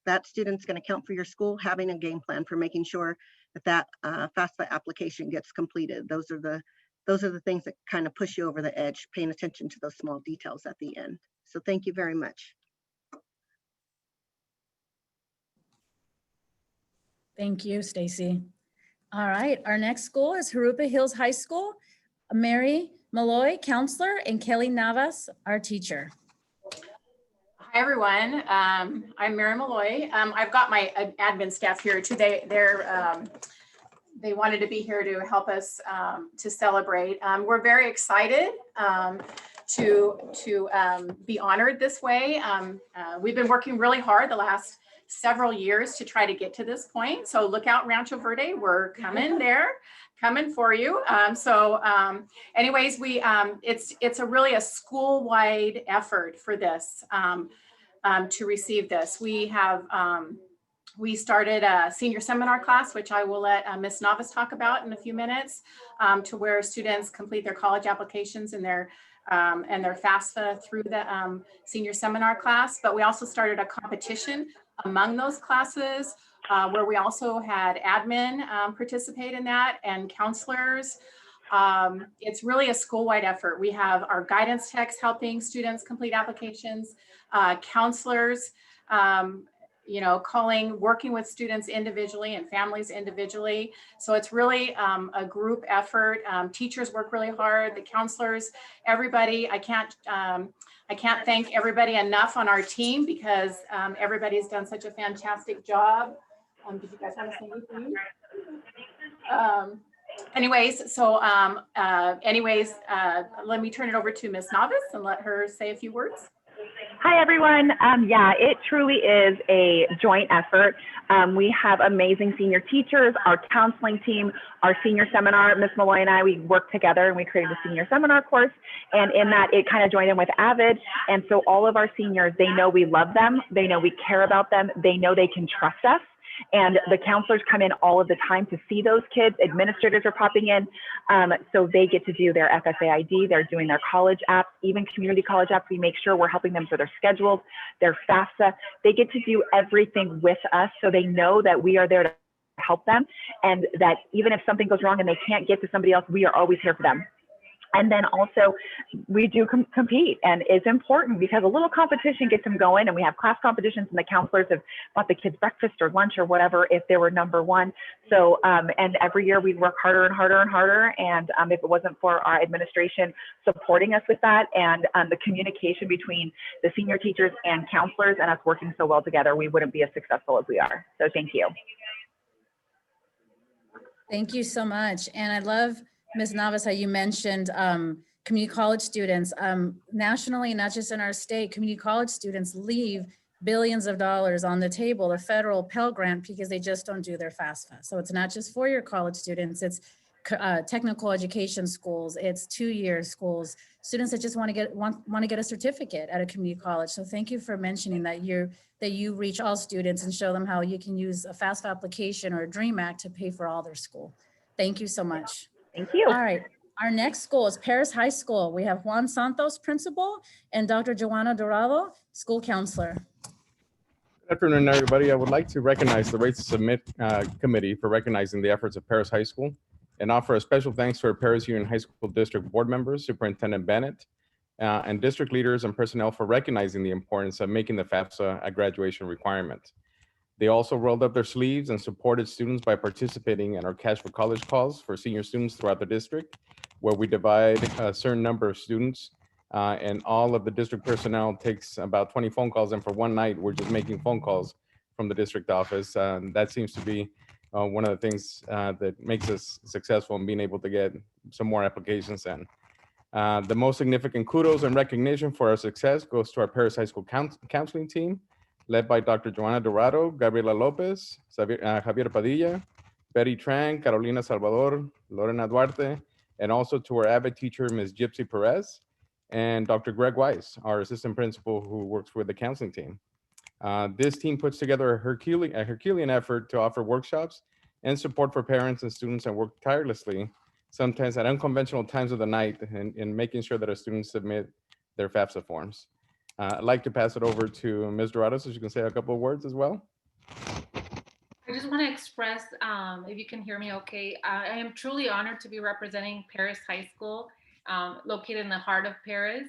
that student's going to count for your school. Having a game plan for making sure that FAFSA application gets completed. Those are the things that kind of push you over the edge, paying attention to those small details at the end. So thank you very much. Thank you, Stacy. All right, our next school is Jurupa Hills High School. Mary Malloy, counselor, and Kelly Navas, our teacher. Hi, everyone. I'm Mary Malloy. I've got my admin staff here too. They wanted to be here to help us to celebrate. We're very excited to be honored this way. We've been working really hard the last several years to try to get to this point. So look out, Rancho Verde, we're coming there. Coming for you. Anyways, it's really a school-wide effort for this. to receive this. We started a senior seminar class, which I will let Ms. Navas talk about in a few minutes, to where students complete their college applications and their FAFSA through the senior seminar class. But we also started a competition among those classes where we also had admin participate in that and counselors. It's really a school-wide effort. We have our guidance techs helping students complete applications, counselors, working with students individually and families individually. So it's really a group effort. Teachers work really hard, the counselors, everybody. I can't thank everybody enough on our team because everybody's done such a fantastic job. Did you guys want to say anything? Let me turn it over to Ms. Navas and let her say a few words. Hi, everyone. Yeah, it truly is a joint effort. We have amazing senior teachers, our counseling team, our senior seminar. Ms. Malloy and I, we worked together and we created a senior seminar course. And in that, it kind of joined in with AVID. And so all of our seniors, they know we love them. They know we care about them. They know they can trust us. And the counselors come in all of the time to see those kids. Administrators are popping in. So they get to do their FSA ID. They're doing their college apps, even community college apps. We make sure we're helping them for their schedules, their FAFSA. They get to do everything with us so they know that we are there to help them. And that even if something goes wrong and they can't get to somebody else, we are always here for them. And then also we do compete, and it's important because a little competition gets them going, and we have class competitions and the counselors have bought the kids breakfast or lunch or whatever if they were #1. So, and every year we work harder and harder and harder. And if it wasn't for our administration supporting us with that and the communication between the senior teachers and counselors and us working so well together, we wouldn't be as successful as we are. So thank you. Thank you so much. And I love, Ms. Navas, how you mentioned community college students. Nationally, not just in our state, community college students leave billions of dollars on the table, a federal Pell Grant, because they just don't do their FAFSA. So it's not just four-year college students, it's technical education schools, it's two-year schools, students that just want to get a certificate at a community college. So thank you for mentioning that you reach all students and show them how you can use a FAFSA application or a DREAM Act to pay for all their school. Thank you so much. Thank you. All right, our next school is Paris High School. We have Juan Santos, principal, and Dr. Joanna Dorado, school counselor. Good afternoon, everybody. I would like to recognize the Rates to Submit Committee for recognizing the efforts of Paris High School and offer a special thanks to our Paris Union High School District board members, Superintendent Bennett, and district leaders and personnel for recognizing the importance of making the FAFSA a graduation requirement. They also rolled up their sleeves and supported students by participating in our Cash for College calls for senior students throughout the district, where we divide a certain number of students and all of the district personnel takes about 20 phone calls. And for one night, we're just making phone calls from the district office. That seems to be one of the things that makes us successful in being able to get some more applications in. The most significant kudos and recognition for our success goes to our Paris High School counseling team, led by Dr. Joanna Dorado, Gabriela Lopez, Javier Padilla, Betty Tran, Carolina Salvador, Lorena Duarte, and also to our AVID teacher, Ms. Gypsy Perez, and Dr. Greg Weiss, our assistant principal who works with the counseling team. This team puts together a Herculean effort to offer workshops and support for parents and students and work tirelessly, sometimes at unconventional times of the night, in making sure that our students submit their FAFSA forms. I'd like to pass it over to Ms. Dorado so she can say a couple of words as well. I just want to express, if you can hear me okay, I am truly honored to be representing Paris High School, located in the heart of Paris.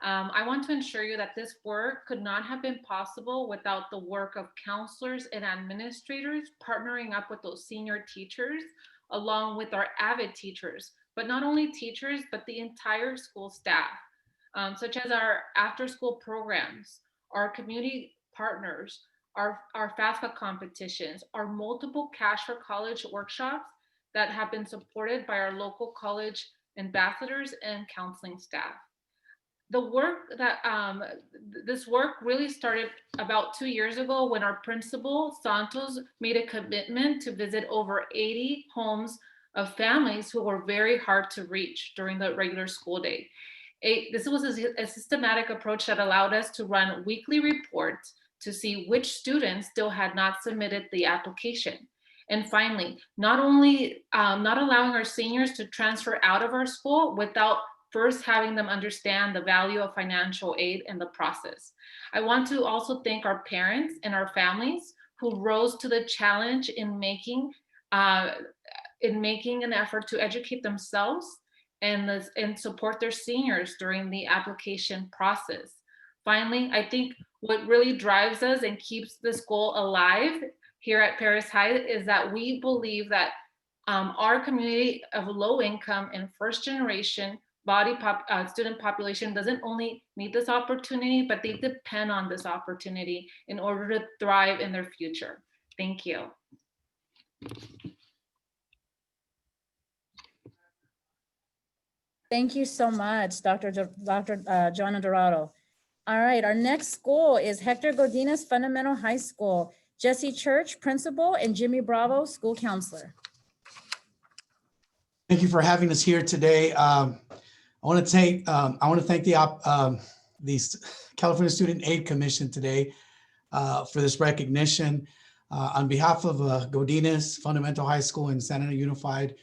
I want to ensure you that this work could not have been possible without the work of counselors and administrators partnering up with those senior teachers, along with our AVID teachers, but not only teachers, but the entire school staff. Such as our after-school programs, our community partners, our FAFSA competitions, our multiple Cash for College workshops that have been supported by our local college ambassadors and counseling staff. The work that, this work really started about 2 years ago when our principal, Santos, made a commitment to visit over 80 homes of families who were very hard to reach during the regular school day. This was a systematic approach that allowed us to run weekly reports to see which students still had not submitted the application. And finally, not only not allowing our seniors to transfer out of our school without first having them understand the value of financial aid in the process. I want to also thank our parents and our families who rose to the challenge in making an effort to educate themselves and support their seniors during the application process. Finally, I think what really drives us and keeps this goal alive here at Paris High is that we believe that our community of low income and first generation student population doesn't only need this opportunity, but they depend on this opportunity in order to thrive in their future. Thank you. Thank you so much, Dr. Joanna Dorado. All right, our next school is Hector Godinez Fundamental High School. Jesse Church, principal, and Jimmy Bravo, school counselor. Thank you for having us here today. I want to thank the California Student Aid Commission today for this recognition. On behalf of Godinez Fundamental High School and Santa Ana Unified,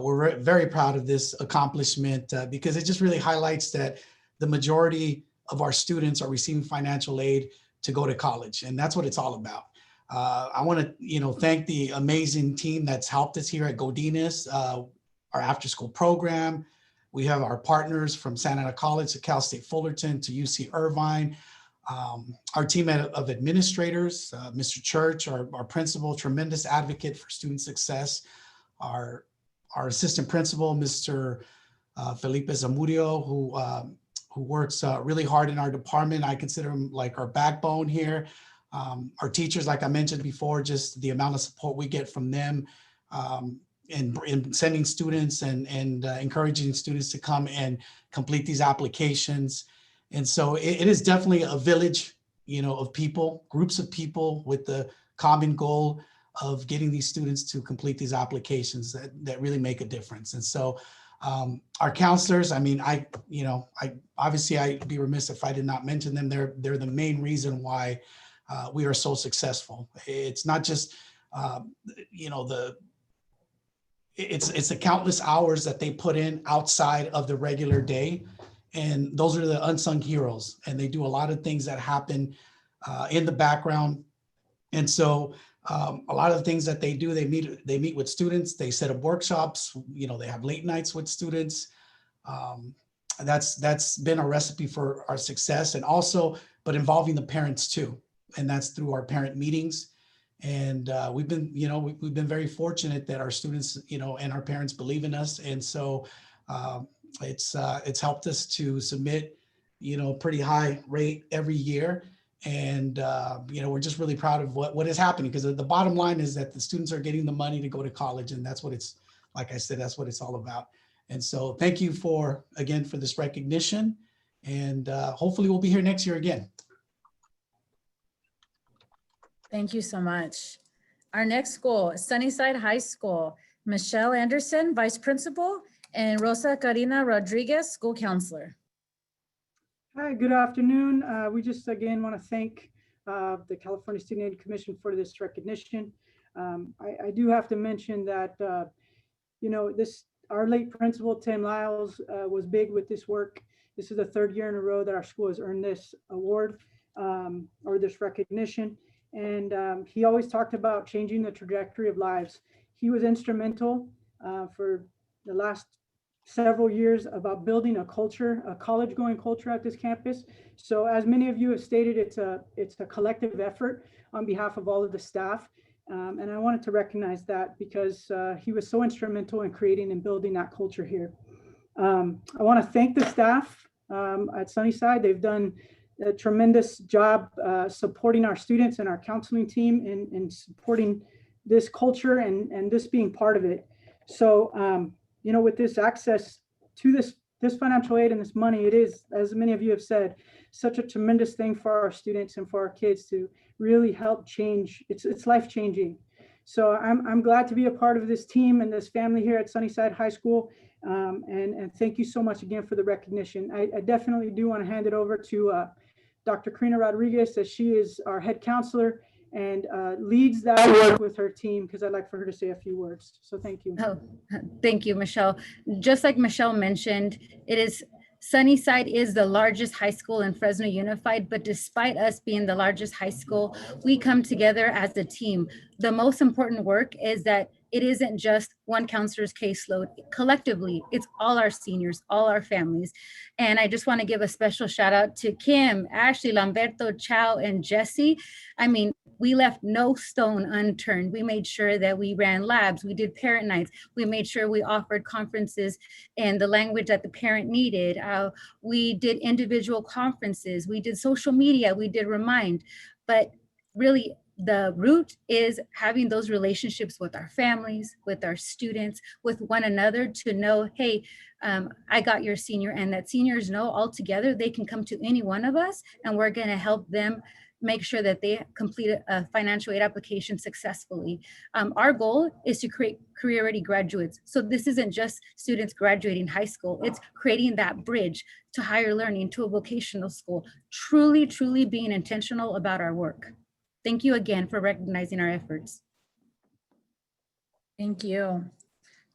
we're very proud of this accomplishment because it just really highlights that the majority of our students are receiving financial aid to go to college, and that's what it's all about. I want to, thank the amazing team that's helped us here at Godinez, our after-school program. We have our partners from Santa Ana College to Cal State Fullerton to UC Irvine. Our team of administrators, Mr. Church, our principal, tremendous advocate for student success. Our assistant principal, Mr. Felipe Zamudio, who works really hard in our department. I consider him like our backbone here. Our teachers, like I mentioned before, just the amount of support we get from them in sending students and encouraging students to come and complete these applications. And so it is definitely a village, of people, groups of people with the common goal of getting these students to complete these applications that really make a difference. And so our counselors, I'd be remiss if I did not mention them. They're the main reason why we are so successful. It's not just, it's the countless hours that they put in outside of the regular day. And those are the unsung heroes. And they do a lot of things that happen in the background. And so a lot of the things that they do, they meet with students, they set up workshops, they have late nights with students. That's been a recipe for our success, and also, but involving the parents too. And that's through our parent meetings. And we've been very fortunate that our students, and our parents believe in us. And so it's helped us to submit, pretty high rate every year. And, we're just really proud of what is happening, because the bottom line is that the students are getting the money to go to college. And that's what it's, like I said, that's what it's all about. And so thank you again for this recognition. And hopefully we'll be here next year again. Thank you so much. Our next school is Sunnyside High School. Michelle Anderson, vice principal, and Rosa Karina Rodriguez, school counselor. Hi, good afternoon. We just again want to thank the California Student Aid Commission for this recognition. I do have to mention that, our late principal, Tim Lyles, was big with this work. This is the third year in a row that our school has earned this award or this recognition. And he always talked about changing the trajectory of lives. He was instrumental for the last several years about building a culture, a college-going culture at this campus. So as many of you have stated, it's a collective effort on behalf of all of the staff. And I wanted to recognize that because he was so instrumental in creating and building that culture here. I want to thank the staff at Sunnyside. They've done a tremendous job supporting our students and our counseling team and supporting this culture and this being part of it. So, with this access to this financial aid and this money, it is, as many of you have said, such a tremendous thing for our students and for our kids to really help change. It's life-changing. So I'm glad to be a part of this team and this family here at Sunnyside High School. And thank you so much again for the recognition. I definitely do want to hand it over to Dr. Karina Rodriguez, as she is our head counselor and leads that work with her team, because I'd like for her to say a few words. So thank you. Oh, thank you, Michelle. Just like Michelle mentioned, Sunnyside is the largest high school in Fresno Unified, but despite us being the largest high school, we come together as a team. The most important work is that it isn't just one counselor's caseload. Collectively, it's all our seniors, all our families. And I just want to give a special shout out to Kim, Ashley, Lamberto, Chow, and Jesse. I mean, we left no stone unturned. We made sure that we ran labs, we did parent nights, we made sure we offered conferences in the language that the parent needed. We did individual conferences, we did social media, we did Remind. But really, the root is having those relationships with our families, with our students, with one another, to know, hey, I got your senior, and that seniors know all together they can come to any one of us, and we're going to help them make sure that they complete a financial aid application successfully. Our goal is to create career-ready graduates. So this isn't just students graduating high school, it's creating that bridge to higher learning, to a vocational school, truly, truly being intentional about our work. Thank you again for recognizing our efforts. Thank you. All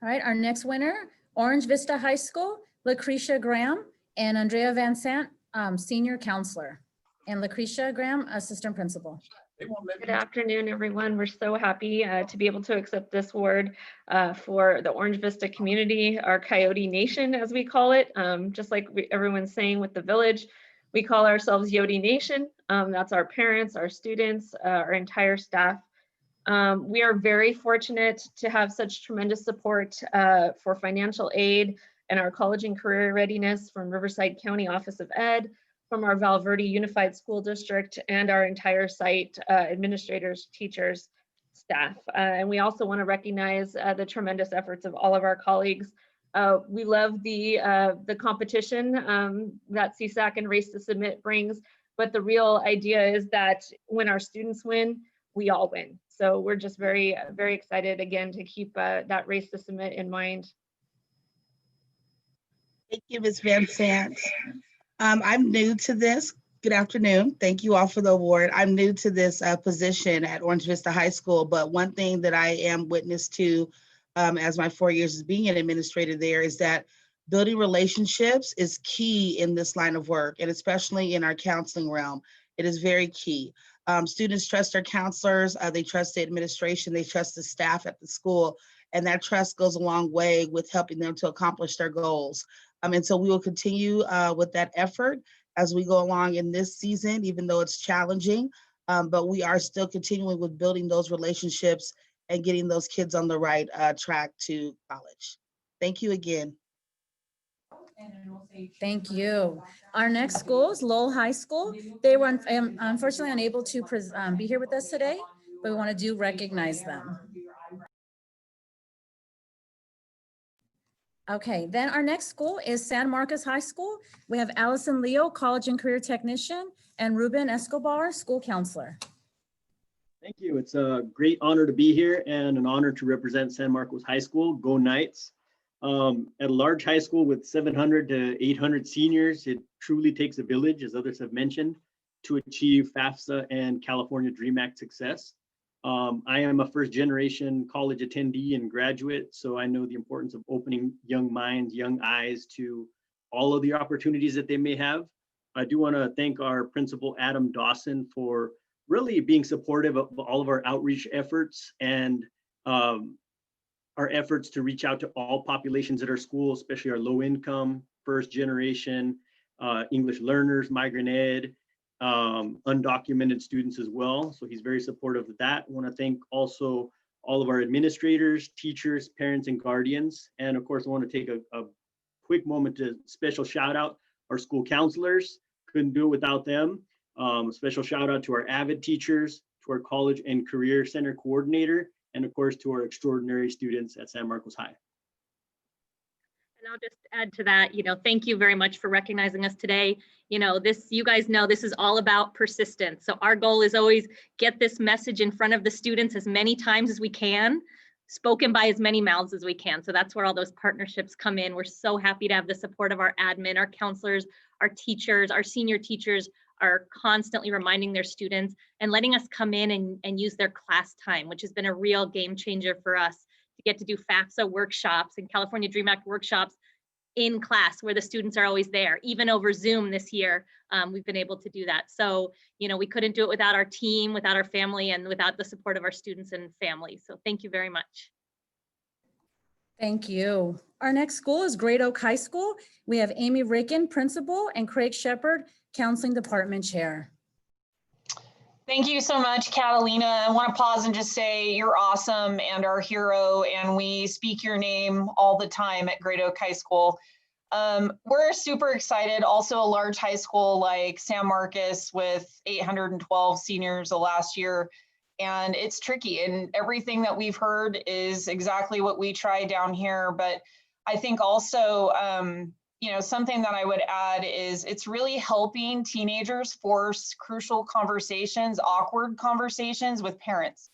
right, our next winner, Orange Vista High School, Lucretia Graham and Andrea Van Sant, senior counselor, and Lucretia Graham, assistant principal. Good afternoon, everyone. We're so happy to be able to accept this award for the Orange Vista community, our Coyote Nation, as we call it. Just like everyone's saying with the village, we call ourselves Yodi Nation. That's our parents, our students, our entire staff. We are very fortunate to have such tremendous support for financial aid and our college and career readiness from Riverside County Office of Ed, from our Val Verde Unified School District, and our entire site administrators, teachers, staff. And we also want to recognize the tremendous efforts of all of our colleagues. We love the competition that CSAC and Race to Submit brings, but the real idea is that when our students win, we all win. So we're just very, very excited again to keep that Race to Submit in mind. Thank you, Ms. Van Sant. I'm new to this. Good afternoon. Thank you all for the award. I'm new to this position at Orange Vista High School, but one thing that I am witness to as my 4 years as being an administrator there is that building relationships is key in this line of work, and especially in our counseling realm. It is very key. Students trust their counselors, they trust the administration, they trust the staff at the school, and that trust goes a long way with helping them to accomplish their goals. And so we will continue with that effort as we go along in this season, even though it's challenging, but we are still continuing with building those relationships and getting those kids on the right track to college. Thank you again. Thank you. Our next school is Lowell High School. They were unfortunately unable to be here with us today, but we want to recognize them. Okay, then our next school is San Marcos High School. We have Allison Leo, College and Career Technician, and Ruben Escobar, School Counselor. Thank you. It's a great honor to be here and an honor to represent San Marcos High School. Go Knights. At a large high school with 700 to 800 seniors, it truly takes a village, as others have mentioned, to achieve FAFSA and California DREAM Act success. I am a first generation college attendee and graduate, so I know the importance of opening young minds, young eyes to all of the opportunities that they may have. I do want to thank our principal, Adam Dawson, for really being supportive of all of our outreach efforts and our efforts to reach out to all populations at our school, especially our low income, first generation, English learners, migrant ed, undocumented students as well. So he's very supportive of that. I want to thank also all of our administrators, teachers, parents, and guardians. And of course, I want to take a quick moment to special shout out our school counselors. Couldn't do it without them. Special shout out to our AVID teachers, to our College and Career Center coordinator, and of course to our extraordinary students at San Marcos High. And I'll just add to that, thank you very much for recognizing us today. You guys know this is all about persistence. So our goal is always get this message in front of the students as many times as we can, spoken by as many mouths as we can. So that's where all those partnerships come in. We're so happy to have the support of our admin, our counselors, our teachers, our senior teachers are constantly reminding their students and letting us come in and use their class time, which has been a real game changer for us to get to do FAFSA workshops and California Dream Act workshops in class where the students are always there. Even over Zoom this year, we've been able to do that. So, we couldn't do it without our team, without our family, and without the support of our students and families. So thank you very much. Thank you. Our next school is Great Oak High School. We have Amy Ricken, principal, and Craig Shepard, counseling department chair. Thank you so much, Catalina. I want to pause and just say you're awesome and our hero, and we speak your name all the time at Great Oak High School. We're super excited. Also a large high school like San Marcos with 812 seniors the last year. And it's tricky, and everything that we've heard is exactly what we try down here. But I think also, something that I would add is it's really helping teenagers force crucial conversations, awkward conversations with parents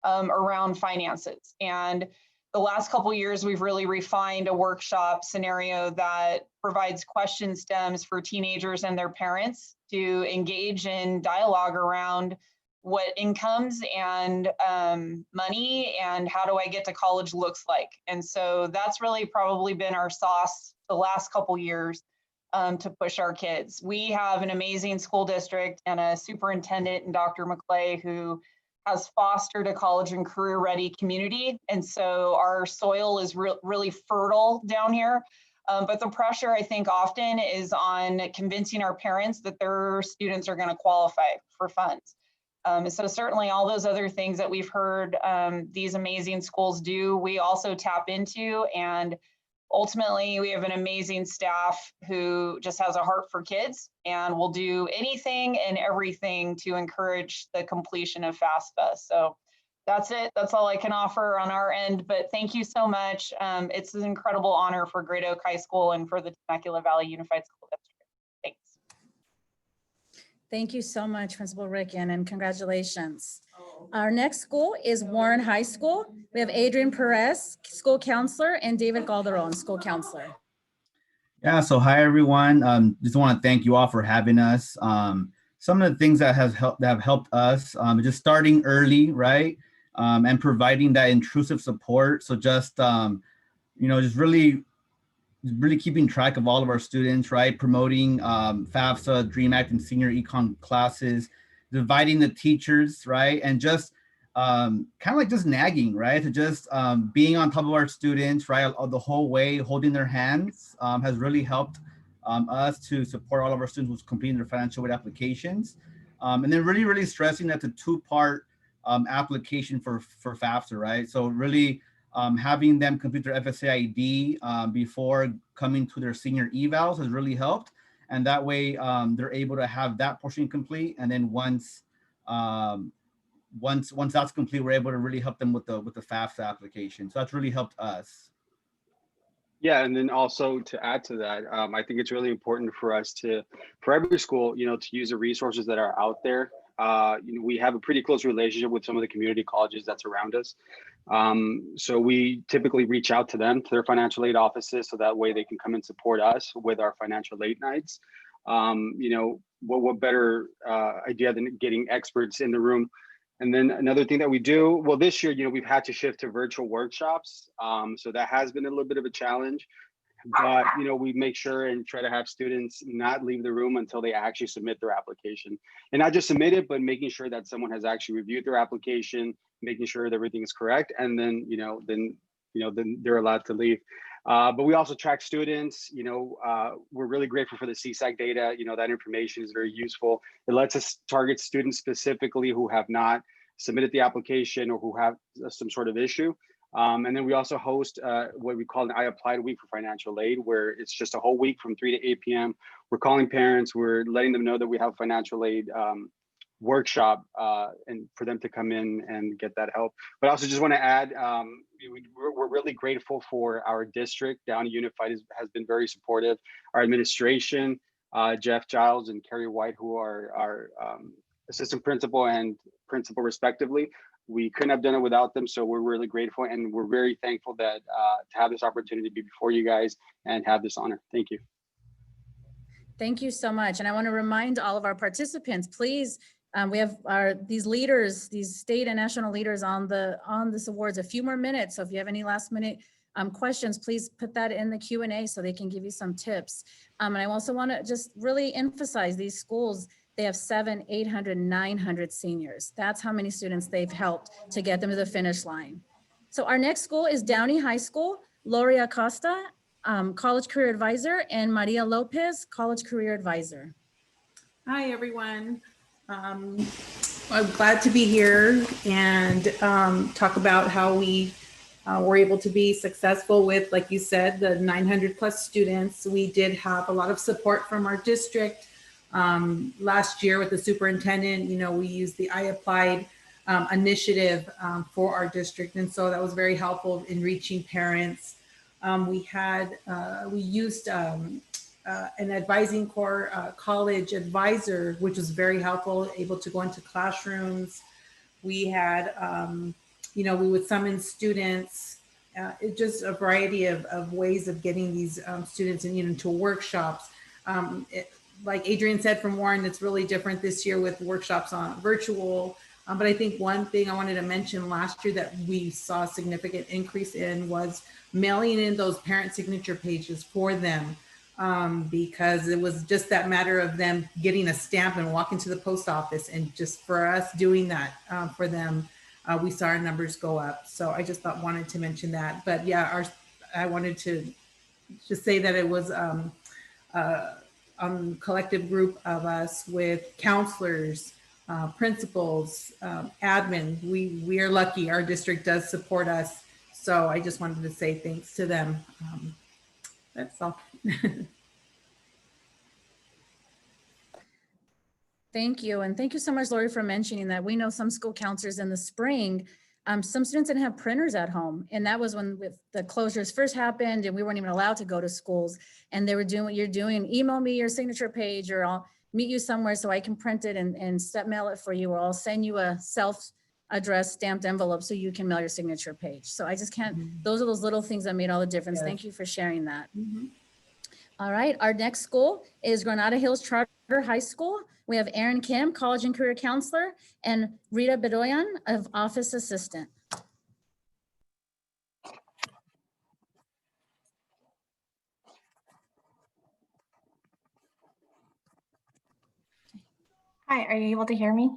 around finances. And the last couple of years, we've really refined a workshop scenario that provides question stems for teenagers and their parents to engage in dialogue around what incomes and money and how do I get to college looks like. And so that's really probably been our sauce the last couple years to push our kids. We have an amazing school district and a superintendent and Dr. McClay who has fostered a college and career ready community. And so our soil is really fertile down here. But the pressure I think often is on convincing our parents that their students are going to qualify for funds. So certainly all those other things that we've heard these amazing schools do, we also tap into, and ultimately we have an amazing staff who just has a heart for kids and will do anything and everything to encourage the completion of FAFSA. So that's it. That's all I can offer on our end, but thank you so much. It's an incredible honor for Great Oak High School and for the Temecula Valley Unified School District. Thanks. Thank you so much, Principal Ricken, and congratulations. Our next school is Warren High School. We have Adrian Perez, school counselor, and David Calderon, school counselor. Yeah, so hi everyone. Just want to thank you all for having us. Some of the things that have helped us, just starting early, right? And providing that intrusive support. So just just really keeping track of all of our students, right? Promoting FAFSA, Dream Act, and senior econ classes, dividing the teachers, right? And just kind of like just nagging, right? To just being on top of our students, right? The whole way, holding their hands has really helped us to support all of our students with completing their financial aid applications. And then really stressing that the two-part application for FAFSA, right? So really having them complete their FSA ID before coming to their senior evals has really helped. And that way they're able to have that portion complete. And then once that's complete, we're able to really help them with the FAFSA application. So that's really helped us. Yeah, and then also to add to that, I think it's really important for us for every school, to use the resources that are out there. We have a pretty close relationship with some of the community colleges that surround us. So we typically reach out to them, to their financial aid offices, so that way they can come and support us with our financial aid nights. What better idea than getting experts in the room. And then another thing that we do, well, this year, we've had to shift to virtual workshops. So that has been a little bit of a challenge, but, we make sure and try to have students not leave the room until they actually submit their application, and not just submit it, but making sure that someone has actually reviewed their application, making sure that everything is correct. And then, then they're allowed to leave. But we also track students. We're really grateful for the CSAC data. That information is very useful. It lets us target students specifically who have not submitted the application or who have some sort of issue. And then we also host what we call an I Applied week for financial aid, where it's just a whole week from 3 to 8 p.m. We're calling parents. We're letting them know that we have financial aid workshop and for them to come in and get that help. But I also just want to add, we're really grateful for our district. Downey Unified has been very supportive. Our administration, Jeff Giles and Carrie White, who are our assistant principal and principal respectively. We couldn't have done it without them. So we're really grateful, and we're very thankful that to have this opportunity to be before you guys and have this honor. Thank you. Thank you so much. And I want to remind all of our participants, please, we have these leaders, these state and national leaders on this awards, a few more minutes. So if you have any last minute questions, please put that in the Q&A so they can give you some tips. And I also want to just really emphasize these schools, they have 700, 800, 900 seniors. That's how many students they've helped to get them to the finish line. So our next school is Downey High School. Lori Acosta, College Career Advisor, and Maria Lopez, College Career Advisor. Hi, everyone. I'm glad to be here and talk about how we were able to be successful with, like you said, the 900 plus students. We did have a lot of support from our district. Last year with the superintendent, we used the I Applied initiative for our district. And so that was very helpful in reaching parents. We used an advising corps college advisor, which was very helpful, able to go into classrooms. We had, we would summon students, just a variety of ways of getting these students into workshops. Like Adrian said from Warren, it's really different this year with workshops on virtual. But I think one thing I wanted to mention last year that we saw a significant increase in was mailing in those parent signature pages for them, because it was just that matter of them getting a stamp and walking to the post office. And just for us doing that for them, we saw our numbers go up. So I just wanted to mention that. But yeah, I wanted to just say that it was collective group of us with counselors, principals, admin. We are lucky. Our district does support us. So I just wanted to say thanks to them. That's all. Thank you. And thank you so much, Lori, for mentioning that. We know some school counselors in the spring, some students didn't have printers at home. And that was when the closures first happened and we weren't even allowed to go to schools. And they were doing what you're doing. Email me your signature page, or I'll meet you somewhere so I can print it and step mail it for you, or I'll send you a self-addressed stamped envelope so you can mail your signature page. So I just can't, those are those little things that made all the difference. Yes. Thank you for sharing that. All right, our next school is Granada Hills Charter High School. We have Erin Kim, College and Career Counselor, and Rita Bedoyan of Office Assistant. Hi, are you able to hear me?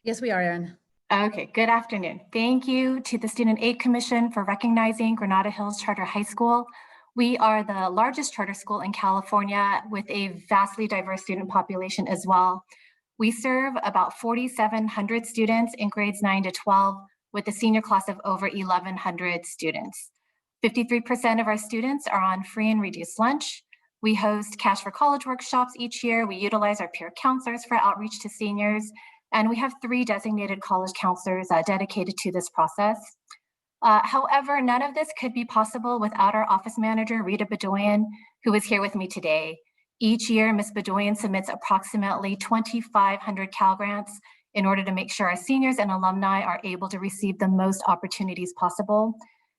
Yes, we are, Erin. Okay, good afternoon. Thank you to the Student Aid Commission for recognizing Granada Hills Charter High School. We are the largest charter school in California with a vastly diverse student population as well. We serve about 4,700 students in grades 9 to 12 with a senior class of over 1,100 students. 53% of our students are on free and reduced lunch. We host Cash for College workshops each year. We utilize our peer counselors for outreach to seniors. And we have 3 designated college counselors dedicated to this process. However, none of this could be possible without our office manager, Rita Bedoyan, who is here with me today. Each year, Ms. Bedoyan submits approximately 2,500 Cal Grants in order to make sure our seniors and alumni are able to receive the most opportunities possible.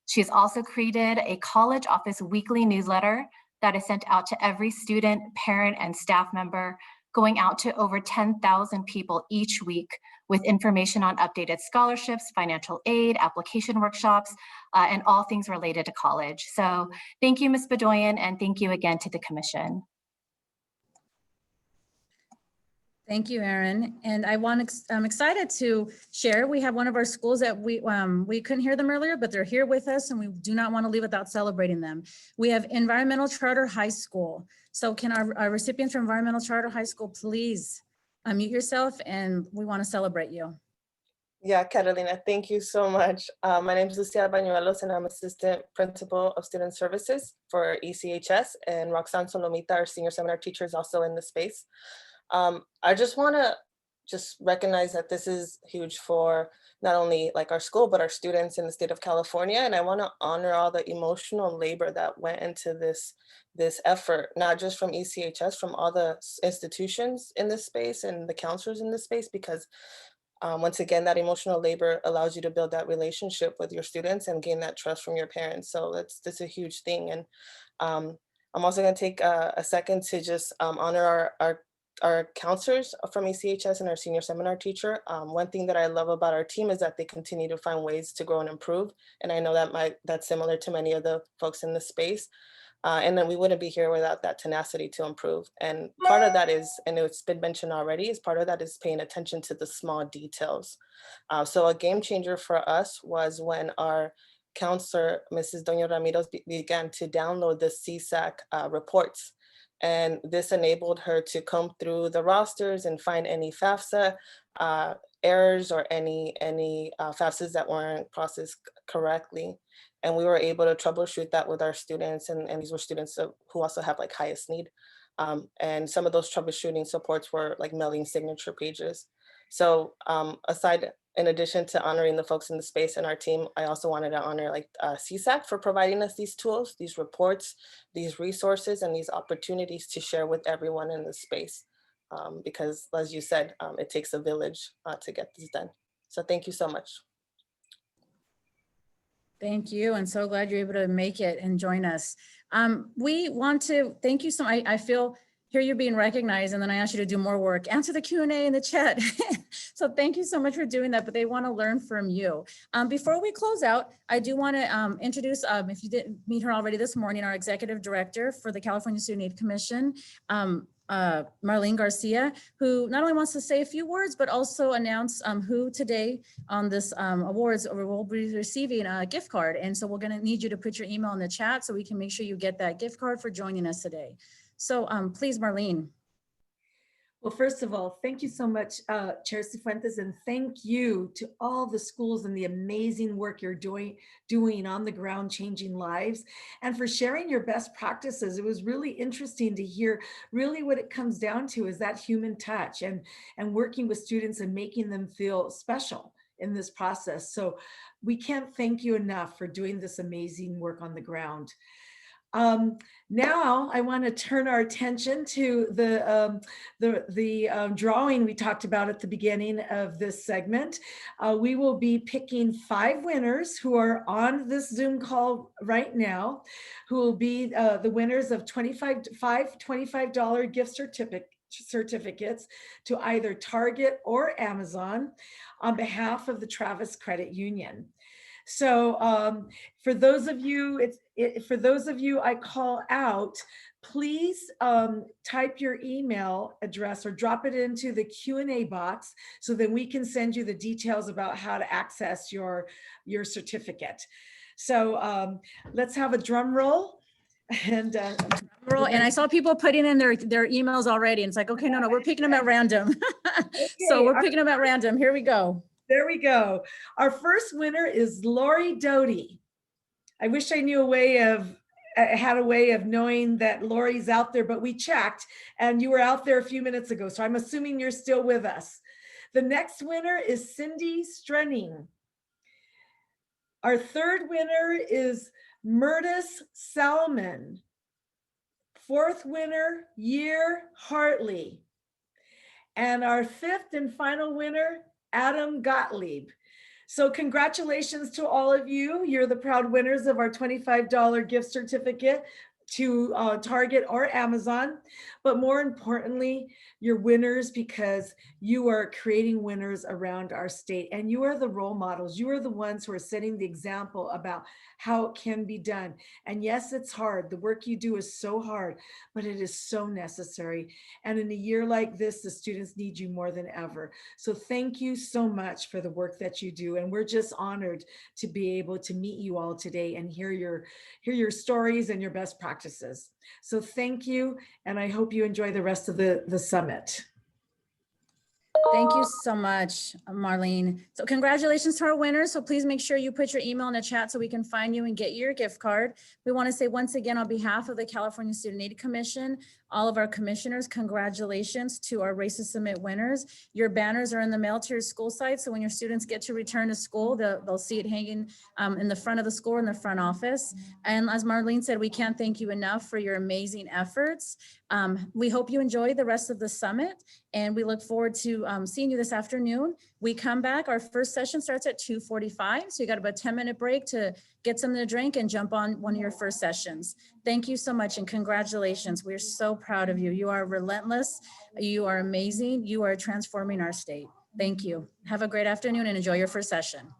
She has also created a college office weekly newsletter that is sent out to every student, parent, and staff member, going out to over 10,000 people each week with information on updated scholarships, financial aid, application workshops, and all things related to college. So thank you, Ms. Bedoyan, and thank you again to the commission. Thank you, Erin. And I'm excited to share. We have one of our schools that we couldn't hear them earlier, but they're here with us and we do not want to leave without celebrating them. We have Environmental Charter High School. So can our recipients from Environmental Charter High School please unmute yourself, and we want to celebrate you. Yeah, Catalina, thank you so much. My name is Lucia Bañuelos and I'm Assistant Principal of Student Services for ECHS, and Roxanne Solomita, our Senior Seminar Teacher, is also in the space. I just want to just recognize that this is huge for not only like our school, but our students in the state of California. And I want to honor all the emotional labor that went into this effort, not just from ECHS, from all the institutions in this space and the counselors in this space, because once again, that emotional labor allows you to build that relationship with your students and gain that trust from your parents. So that's a huge thing. And I'm also going to take a second to just honor our counselors from ECHS and our senior seminar teacher. One thing that I love about our team is that they continue to find ways to grow and improve. And I know that that's similar to many of the folks in the space. And then we wouldn't be here without that tenacity to improve. And part of that is, and it's been mentioned already, is part of that is paying attention to the small details. So a game changer for us was when our counselor, Mrs. Doña Ramirez, began to download the CSAC reports. And this enabled her to comb through the rosters and find any FAFSA errors or any FAFSAs that weren't processed correctly. And we were able to troubleshoot that with our students. And these were students who also have like highest need. And some of those troubleshooting supports were like mailing signature pages. So in addition to honoring the folks in the space and our team, I also wanted to honor like CSAC for providing us these tools, these reports, these resources, and these opportunities to share with everyone in the space. Because as you said, it takes a village to get this done. So thank you so much. Thank you, and so glad you're able to make it and join us. We want to thank you so much. I feel here you're being recognized, and then I asked you to do more work. Answer the Q&A in the chat. So thank you so much for doing that, but they want to learn from you. Before we close out, I do want to introduce, if you didn't meet her already this morning, our Executive Director for the California Student Aid Commission, Marlene Garcia, who not only wants to say a few words, but also announce who today on this awards will be receiving a gift card. And so we're going to need you to put your email in the chat so we can make sure you get that gift card for joining us today. So please, Marlene. Well, first of all, thank you so much, Chair Cifuentes, and thank you to all the schools and the amazing work you're doing on the ground, changing lives, and for sharing your best practices. It was really interesting to hear really what it comes down to is that human touch and working with students and making them feel special in this process. So we can't thank you enough for doing this amazing work on the ground. Now I want to turn our attention to the drawing we talked about at the beginning of this segment. We will be picking 5 winners who are on this Zoom call right now, who will be the winners of $25 gift certificates to either Target or Amazon on behalf of the Travis Credit Union. So for those of you, I call out, please type your email address or drop it into the Q&A box so that we can send you the details about how to access your certificate. So let's have a drum roll. And I saw people putting in their emails already. And it's like, okay, no, we're picking them at random. Okay, so we're picking them at random. Here we go. There we go. Our first winner is Lori Doty. I wish I knew had a way of knowing that Lori's out there, but we checked and you were out there a few minutes ago. So I'm assuming you're still with us. The next winner is Cindy Strenning. Our third winner is Murtis Salmon. Fourth winner, Year Hartley. And our fifth and final winner, Adam Gottlieb. So congratulations to all of you. You're the proud winners of our $25 gift certificate to Target or Amazon. But more importantly, you're winners because you are creating winners around our state and you are the role models. You are the ones who are setting the example about how it can be done. And yes, it's hard. The work you do is so hard, but it is so necessary. And in a year like this, the students need you more than ever. So thank you so much for the work that you do. And we're just honored to be able to meet you all today and hear your stories and your best practices. So thank you. And I hope you enjoy the rest of the summit. Thank you so much, Marlene. So congratulations to our winners. So please make sure you put your email in the chat so we can find you and get your gift card. We want to say once again, on behalf of the California Student Aid Commission, all of our commissioners, congratulations to our Race to Submit winners. Your banners are in the mail to your school site. So when your students get to return to school, they'll see it hanging in the front of the school in the front office. And as Marlene said, we can't thank you enough for your amazing efforts. We hope you enjoy the rest of the summit, and we look forward to seeing you this afternoon. We come back, our first session starts at 2:45. So you got about a 10-minute break to get something to drink and jump on one of your first sessions. Thank you so much and congratulations. We're so proud of you. You are relentless. You are amazing. You are transforming our state. Thank you. Have a great afternoon and enjoy your first session.